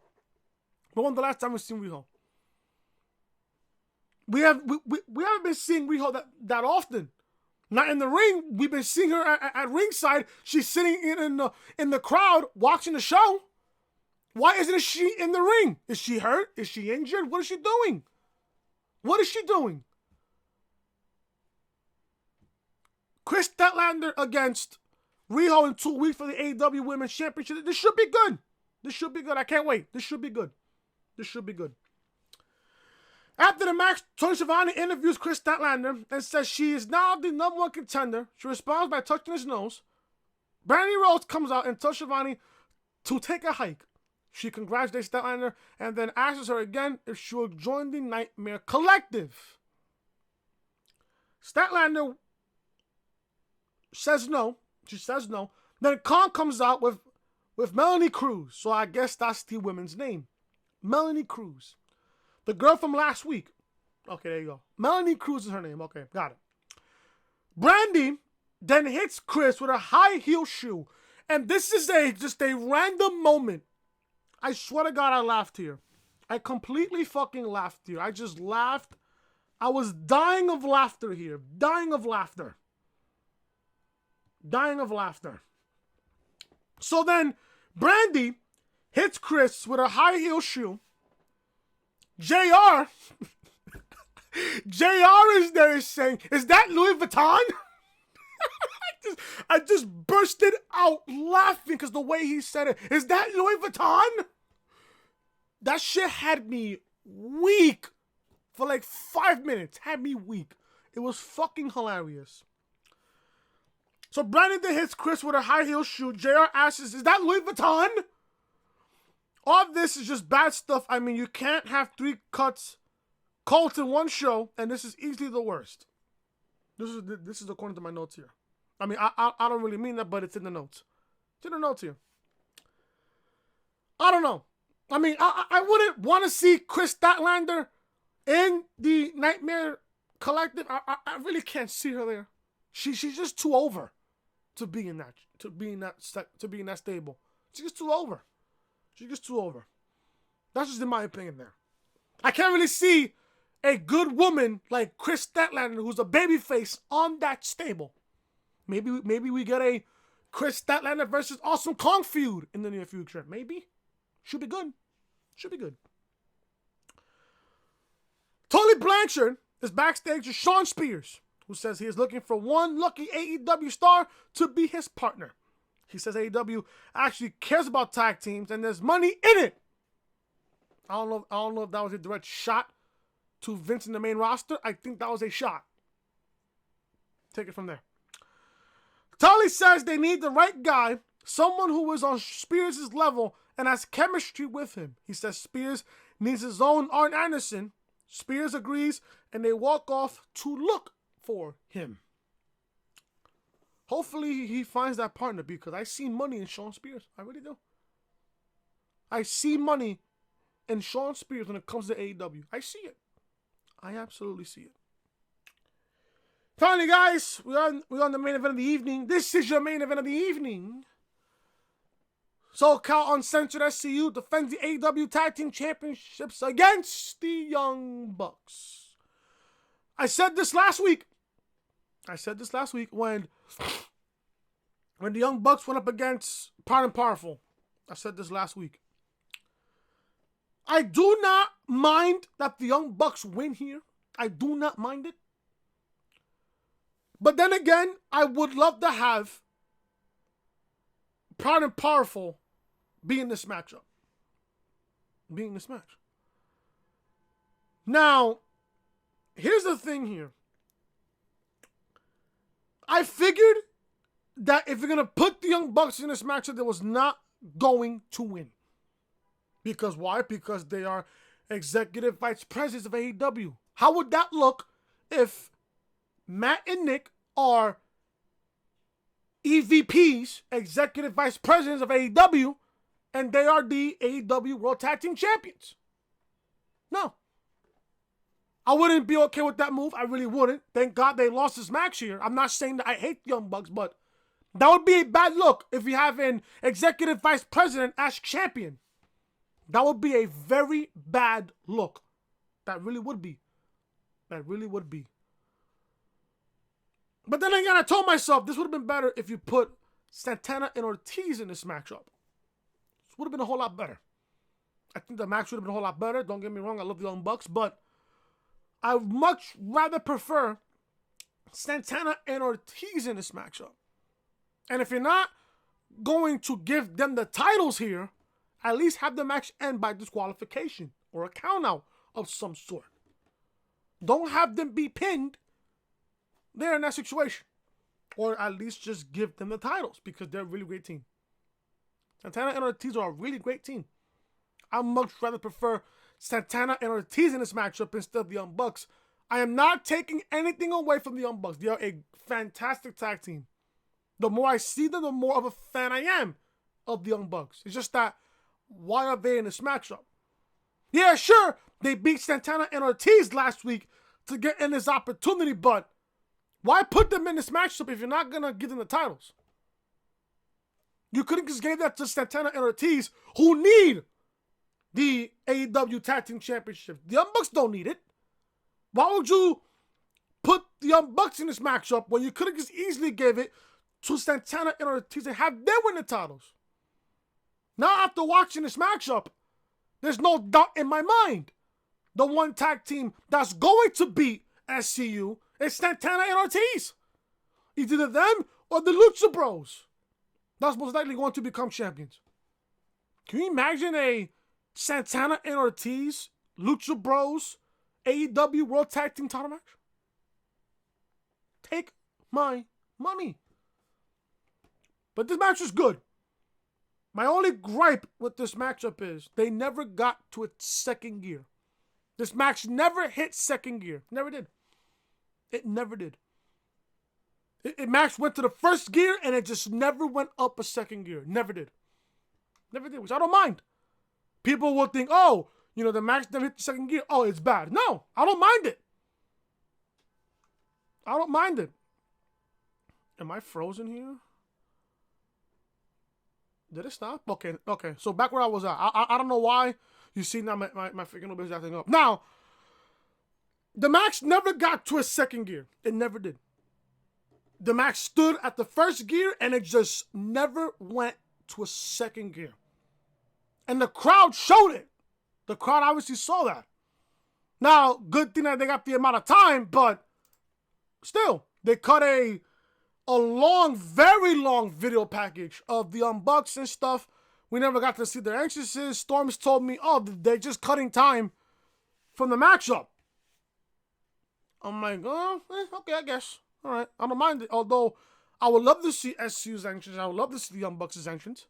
We haven't been seeing Riho that often. Not in the ring. We've been seeing her at ringside. She's sitting in the crowd watching the show. Why isn't she in the ring? Is she hurt? Is she injured? What is she doing? What is she doing? Kris Statlander against Riho in 2 weeks for the AEW Women's Championship. This should be good. This should be good. I can't wait. This should be good. This should be good. After the match, Tony Schiavone interviews Kris Statlander and says she is now the #1 contender. She responds by touching his nose. Brandy Rose comes out and tells Schiavone to take a hike. She congratulates Statlander and then asks her again if she will join the Nightmare Collective. Statlander says no. She says no. Then Khan comes out with Melanie Cruz. So I guess that's the woman's name. Melanie Cruz. The girl from last week. Okay, there you go. Melanie Cruz is her name. Okay, got it. Brandy then hits Kris with a high heel shoe. And this is just a random moment. I swear to God, I laughed here. I completely fucking laughed here. I just laughed. I was dying of laughter here. Dying of laughter. Dying of laughter. So then, Brandy hits Kris with a high heel shoe. JR is there saying, is that Louis Vuitton? I just bursted out laughing because the way he said it. Is that Louis Vuitton? That shit had me weak for like 5 minutes. Had me weak. It was fucking hilarious. So Brandy then hits Kris with a high heel shoe. JR asks, is that Louis Vuitton? All this is just bad stuff. I mean, you can't have 3 Colts in one show, and this is easily the worst. This is according to my notes here. I mean, I don't really mean that, but it's in the notes. It's in the notes here. I don't know. I mean, I wouldn't want to see Kris Statlander in the Nightmare Collective. I really can't see her there. She's just too over to be in that stable. She's just too over. She's just too over. That's just in my opinion there. I can't really see a good woman like Kris Statlander, who's a babyface, on that stable. Maybe we get a Kris Statlander versus Awesome Kong feud in the near future. Maybe. Should be good. Should be good. Tully Blanchard is backstage with Shawn Spears, who says he is looking for one lucky AEW star to be his partner. He says AEW actually cares about tag teams and there's money in it. I don't know if that was a direct shot to Vince in the main roster. I think that was a shot. Take it from there. Tully says they need the right guy, someone who is on Spears' level and has chemistry with him. He says Spears needs his own Arn Anderson. Spears agrees, and they walk off to look for him. Hopefully he finds that partner, because I see money in Shawn Spears. I really do. I see money in Shawn Spears when it comes to AEW. I see it. I absolutely see it. Finally, guys, we're on the main event of the evening. This is your main event of the evening. SoCal Uncensored SCU defends the AEW Tag Team Championships against the Young Bucks. I said this last week when the Young Bucks went up against Proud and Powerful. I said this last week. I do not mind that the Young Bucks win here. I do not mind it. But then again, I would love to have Proud and Powerful be in this matchup. Be in this match. Now, here's the thing here. I figured that if you're going to put the Young Bucks in this matchup, they was not going to win. Because why? Because they are executive vice presidents of AEW. How would that look if Matt and Nick are EVPs, executive vice presidents of AEW, and they are the AEW World Tag Team Champions? No. I wouldn't be okay with that move. I really wouldn't. Thank God they lost this match here. I'm not saying that I hate the Young Bucks, but that would be a bad look if you have an executive vice president as champion. That would be a very bad look. That really would be. That really would be. But then again, I told myself this would have been better if you put Santana and Ortiz in this matchup. This would have been a whole lot better. I think the match would have been a whole lot better. Don't get me wrong, I love the Young Bucks, but I would much rather prefer Santana and Ortiz in this matchup. And if you're not going to give them the titles here, at least have the match end by disqualification or a countout of some sort. Don't have them be pinned there in that situation. Or at least just give them the titles because they're a really great team. Santana and Ortiz are a really great team. I much rather prefer Santana and Ortiz in this matchup instead of the Young Bucks. I am not taking anything away from the Young Bucks. They are a fantastic tag team. The more I see them, the more of a fan I am of the Young Bucks. It's just that, why are they in this matchup? Yeah, sure, they beat Santana and Ortiz last week to get in this opportunity, but why put them in this matchup if you're not going to give them the titles? You couldn't just give that to Santana and Ortiz, who need the AEW Tag Team Championship. The Young Bucks don't need it. Why would you put the Young Bucks in this matchup when you could have just easily gave it to Santana and Ortiz and have them win the titles? Now, after watching this matchup, there's no doubt in my mind the one tag team that's going to beat SCU is Santana and Ortiz. Either them or the Lucha Bros. That's most likely going to become champions. Can you imagine a Santana and Ortiz, Lucha Bros, AEW World Tag Team title match? Take my money. But this match is good. My only gripe with this matchup is they never got to its second gear. This match never hit second gear. Never did. It never did. It match went to the first gear and it just never went up a second gear. Never did. Never did, which I don't mind. People will think, oh, you know, the match never hit the second gear. Oh, it's bad. No, I don't mind it. I don't mind it. Am I frozen here? Did it stop? Okay. So back where I was at. I don't know why. You see now my freaking OBS acting up. Now, the match never got to a second gear. It never did. The match stood at the first gear and it just never went to a second gear. And the crowd showed it. The crowd obviously saw that. Now, good thing that they got the amount of time, but still, they cut a long, very long video package of the Young Bucks and stuff. We never got to see their entrances. Storms told me, oh, they're just cutting time from the matchup. I'm like, oh, okay, I guess. All right, I don't mind it. Although, I would love to see SCU's entrance. I would love to see the Young Bucks' entrance.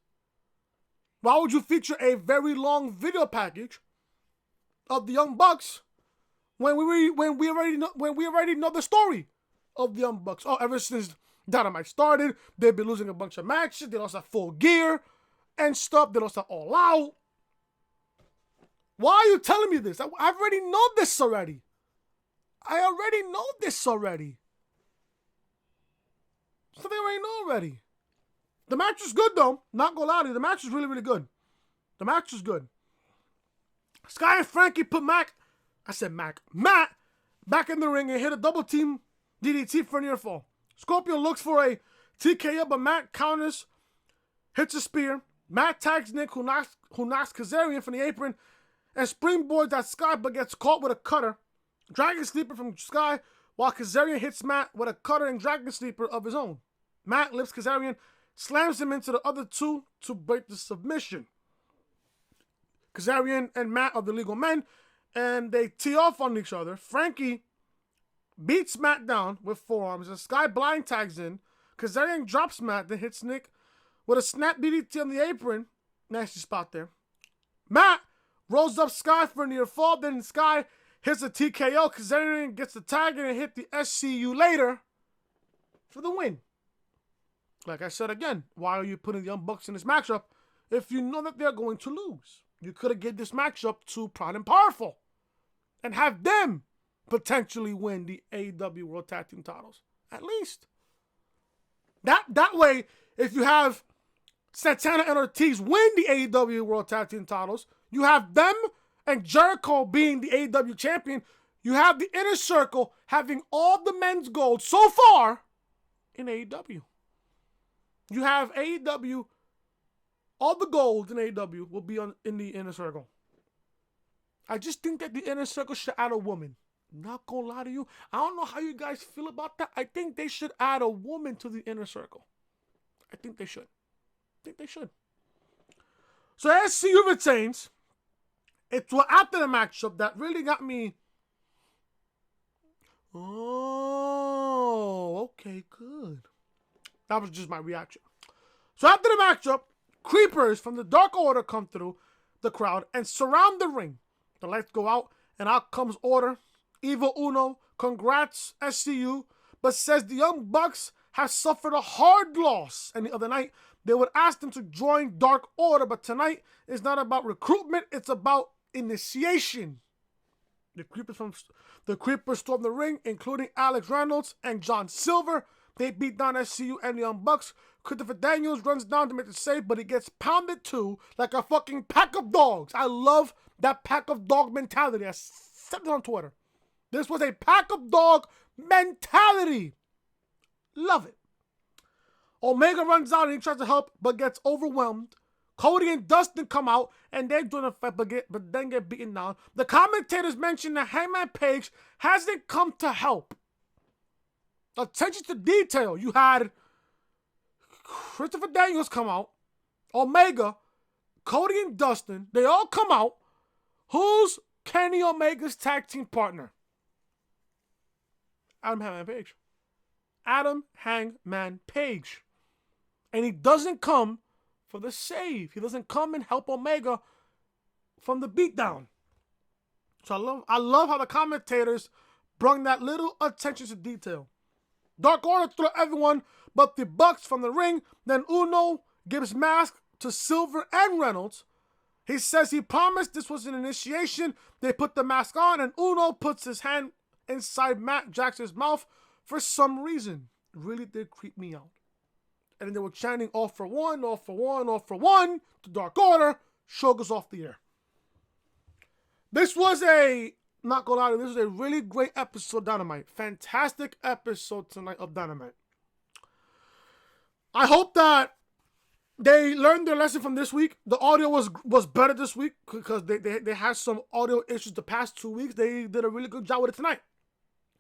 Why would you feature a very long video package of the Young Bucks when we already know the story of the Young Bucks? Oh, ever since Dynamite started, they've been losing a bunch of matches. They lost at Full Gear and stuff. They lost at All Out. Why are you telling me this? I already know this already. I already know this already. Something I already know already. The match is good though. Not gonna lie to you. The match is really, really good. The match is good. Sky and Frankie put Matt back in the ring and hit a double team DDT for a near fall. Scorpio looks for a TKO, but Matt counters, hits a spear. Matt tags Nick, who knocks Kazarian from the apron, and springboards at Sky, but gets caught with a cutter. Dragon Sleeper from Sky, while Kazarian hits Matt with a cutter and Dragon Sleeper of his own. Matt lifts Kazarian, slams him into the other two to break the submission. Kazarian and Matt are the legal men, and they tee off on each other. Frankie beats Matt down with forearms, and Sky blind tags in. Kazarian drops Matt, then hits Nick with a snap DDT on the apron. Nasty spot there. Matt rolls up Sky for a near fall, then Sky hits a TKO. Kazarian gets the tag and hit the SCU later for the win. Like I said again, why are you putting the Young Bucks in this matchup if you know that they're going to lose? You could have given this matchup to Proud and Powerful and have them potentially win the AEW World Tag Team titles. At least. That way, if you have Santana and Ortiz win the AEW World Tag Team titles, you have them and Jericho being the AEW champion. You have the Inner Circle having all the men's gold so far in AEW. You have AEW, all the gold in AEW will be in the Inner Circle. I just think that the Inner Circle should add a woman. Not gonna lie to you. I don't know how you guys feel about that. I think they should add a woman to the Inner Circle. I think they should. So SCU retains. It's after the matchup that really got me. Oh, okay, good. That was just my reaction. So after the matchup, creepers from the Dark Order come through the crowd and surround the ring. The lights go out and out comes Order. Evil Uno congrats SCU, but says the Young Bucks have suffered a hard loss. And the other night, they would ask them to join Dark Order, but tonight is not about recruitment, it's about initiation. The Creepers storm the ring, including Alex Reynolds and John Silver. They beat down SCU and the Young Bucks. Christopher Daniels runs down to make the save, but he gets pounded too like a fucking pack of dogs. I love that pack of dog mentality. I said it on Twitter. This was a pack of dog mentality. Love it. Omega runs out and he tries to help, but gets overwhelmed. Cody and Dustin come out and they join the fight, but then get beaten down. The commentators mention that Hangman Page hasn't come to help. Attention to detail. You had Christopher Daniels come out, Omega, Cody and Dustin. They all come out. Who's Kenny Omega's tag team partner? Adam Hangman Page. And he doesn't come for the save. He doesn't come and help Omega from the beatdown. So I love how the commentators brought that little attention to detail. Dark Order threw everyone but the Bucks from the ring. Then Uno gives mask to Silver and Reynolds. He says he promised this was an initiation. They put the mask on and Uno puts his hand inside Matt Jackson's mouth for some reason. It really did creep me out. And then they were chanting all for one, all for one, all for one to Dark Order. Show goes off the air. This was not gonna lie, this was a really great episode of Dynamite. Fantastic episode tonight of Dynamite. I hope that they learned their lesson from this week. The audio was better this week because they had some audio issues the past 2 weeks. They did a really good job with it tonight.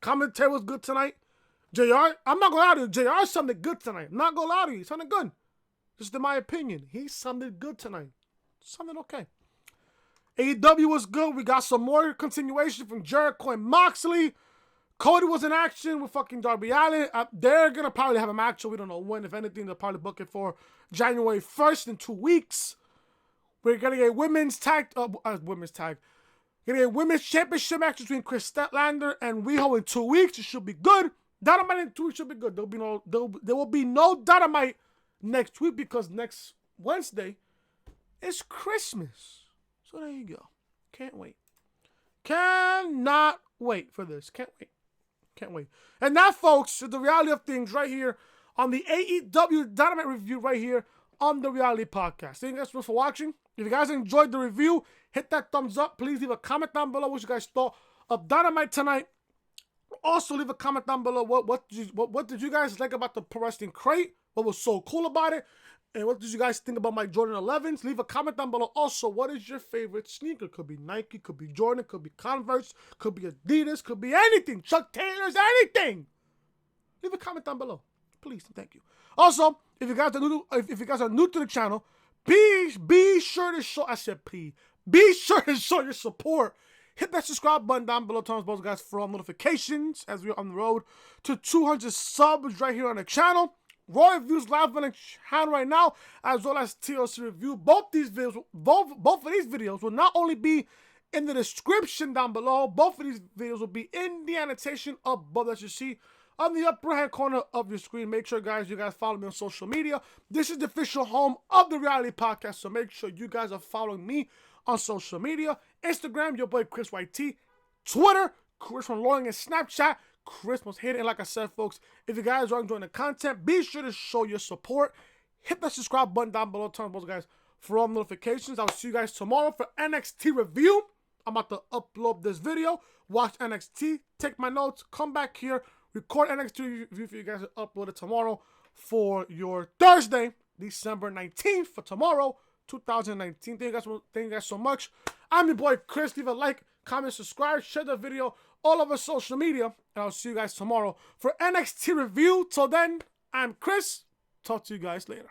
Commentary was good tonight. JR, I'm not gonna lie to you, JR sounded good tonight. I'm not gonna lie to you, he sounded good. Just in my opinion, he sounded good tonight. Sounded okay. AEW was good. We got some more continuation from Jericho and Moxley. Cody was in action with fucking Darby Allin. They're going to probably have a match, so we don't know when. If anything, they'll probably book it for January 1st in 2 weeks. We're going to get women's tag. Getting a women's championship match between Kris Statlander and Riho in 2 weeks. It should be good. Dynamite in 2 weeks should be good. There will be no Dynamite next week because next Wednesday is Christmas. So there you go. Can't wait. Cannot wait for this. Can't wait. And that, folks, is the reality of things right here on the AEW Dynamite review right here on the Reality Podcast. Thank you guys for watching. If you guys enjoyed the review, hit that thumbs up. Please leave a comment down below what you guys thought of Dynamite tonight. Also, leave a comment down below what did you guys like about the Pro Wrestling Crate? What was so cool about it? And what did you guys think about my Jordan 11s? Leave a comment down below. Also, what is your favorite sneaker? Could be Nike, could be Jordan, could be Converse, could be Adidas, could be anything. Chuck Taylor's, anything. Leave a comment down below. Please, thank you. Also, if you guys are new to the channel, be sure to show. I said please. Be sure to show your support. Hit that subscribe button down below. Turn on those guys for all notifications as we're on the road to 200 subs right here on the channel. Raw Reviews live on the channel right now, as well as TLC Review. Both of these videos will not only be in the description down below, both of these videos will be in the annotation above that you see on the upper hand corner of your screen. Make sure, guys, you guys follow me on social media. This is the official home of the Reality Podcast, so make sure you guys are following me on social media. Instagram, your boy Chris YT. Twitter, Chris from Loring, and Snapchat, Chris must hit it. And like I said, folks, if you guys are enjoying the content, be sure to show your support. Hit that subscribe button down below. Turn on those guys for all notifications. I will see you guys tomorrow for NXT review. I'm about to upload this video. Watch NXT. Take my notes. Come back here. Record NXT review for you guys to upload it tomorrow for your Thursday, December 19th for tomorrow. 2019. Thank you guys so much. I'm your boy Chris. Leave a like, comment, subscribe, share the video all over social media. And I'll see you guys tomorrow for NXT review. Till then, I'm Chris. Talk to you guys later.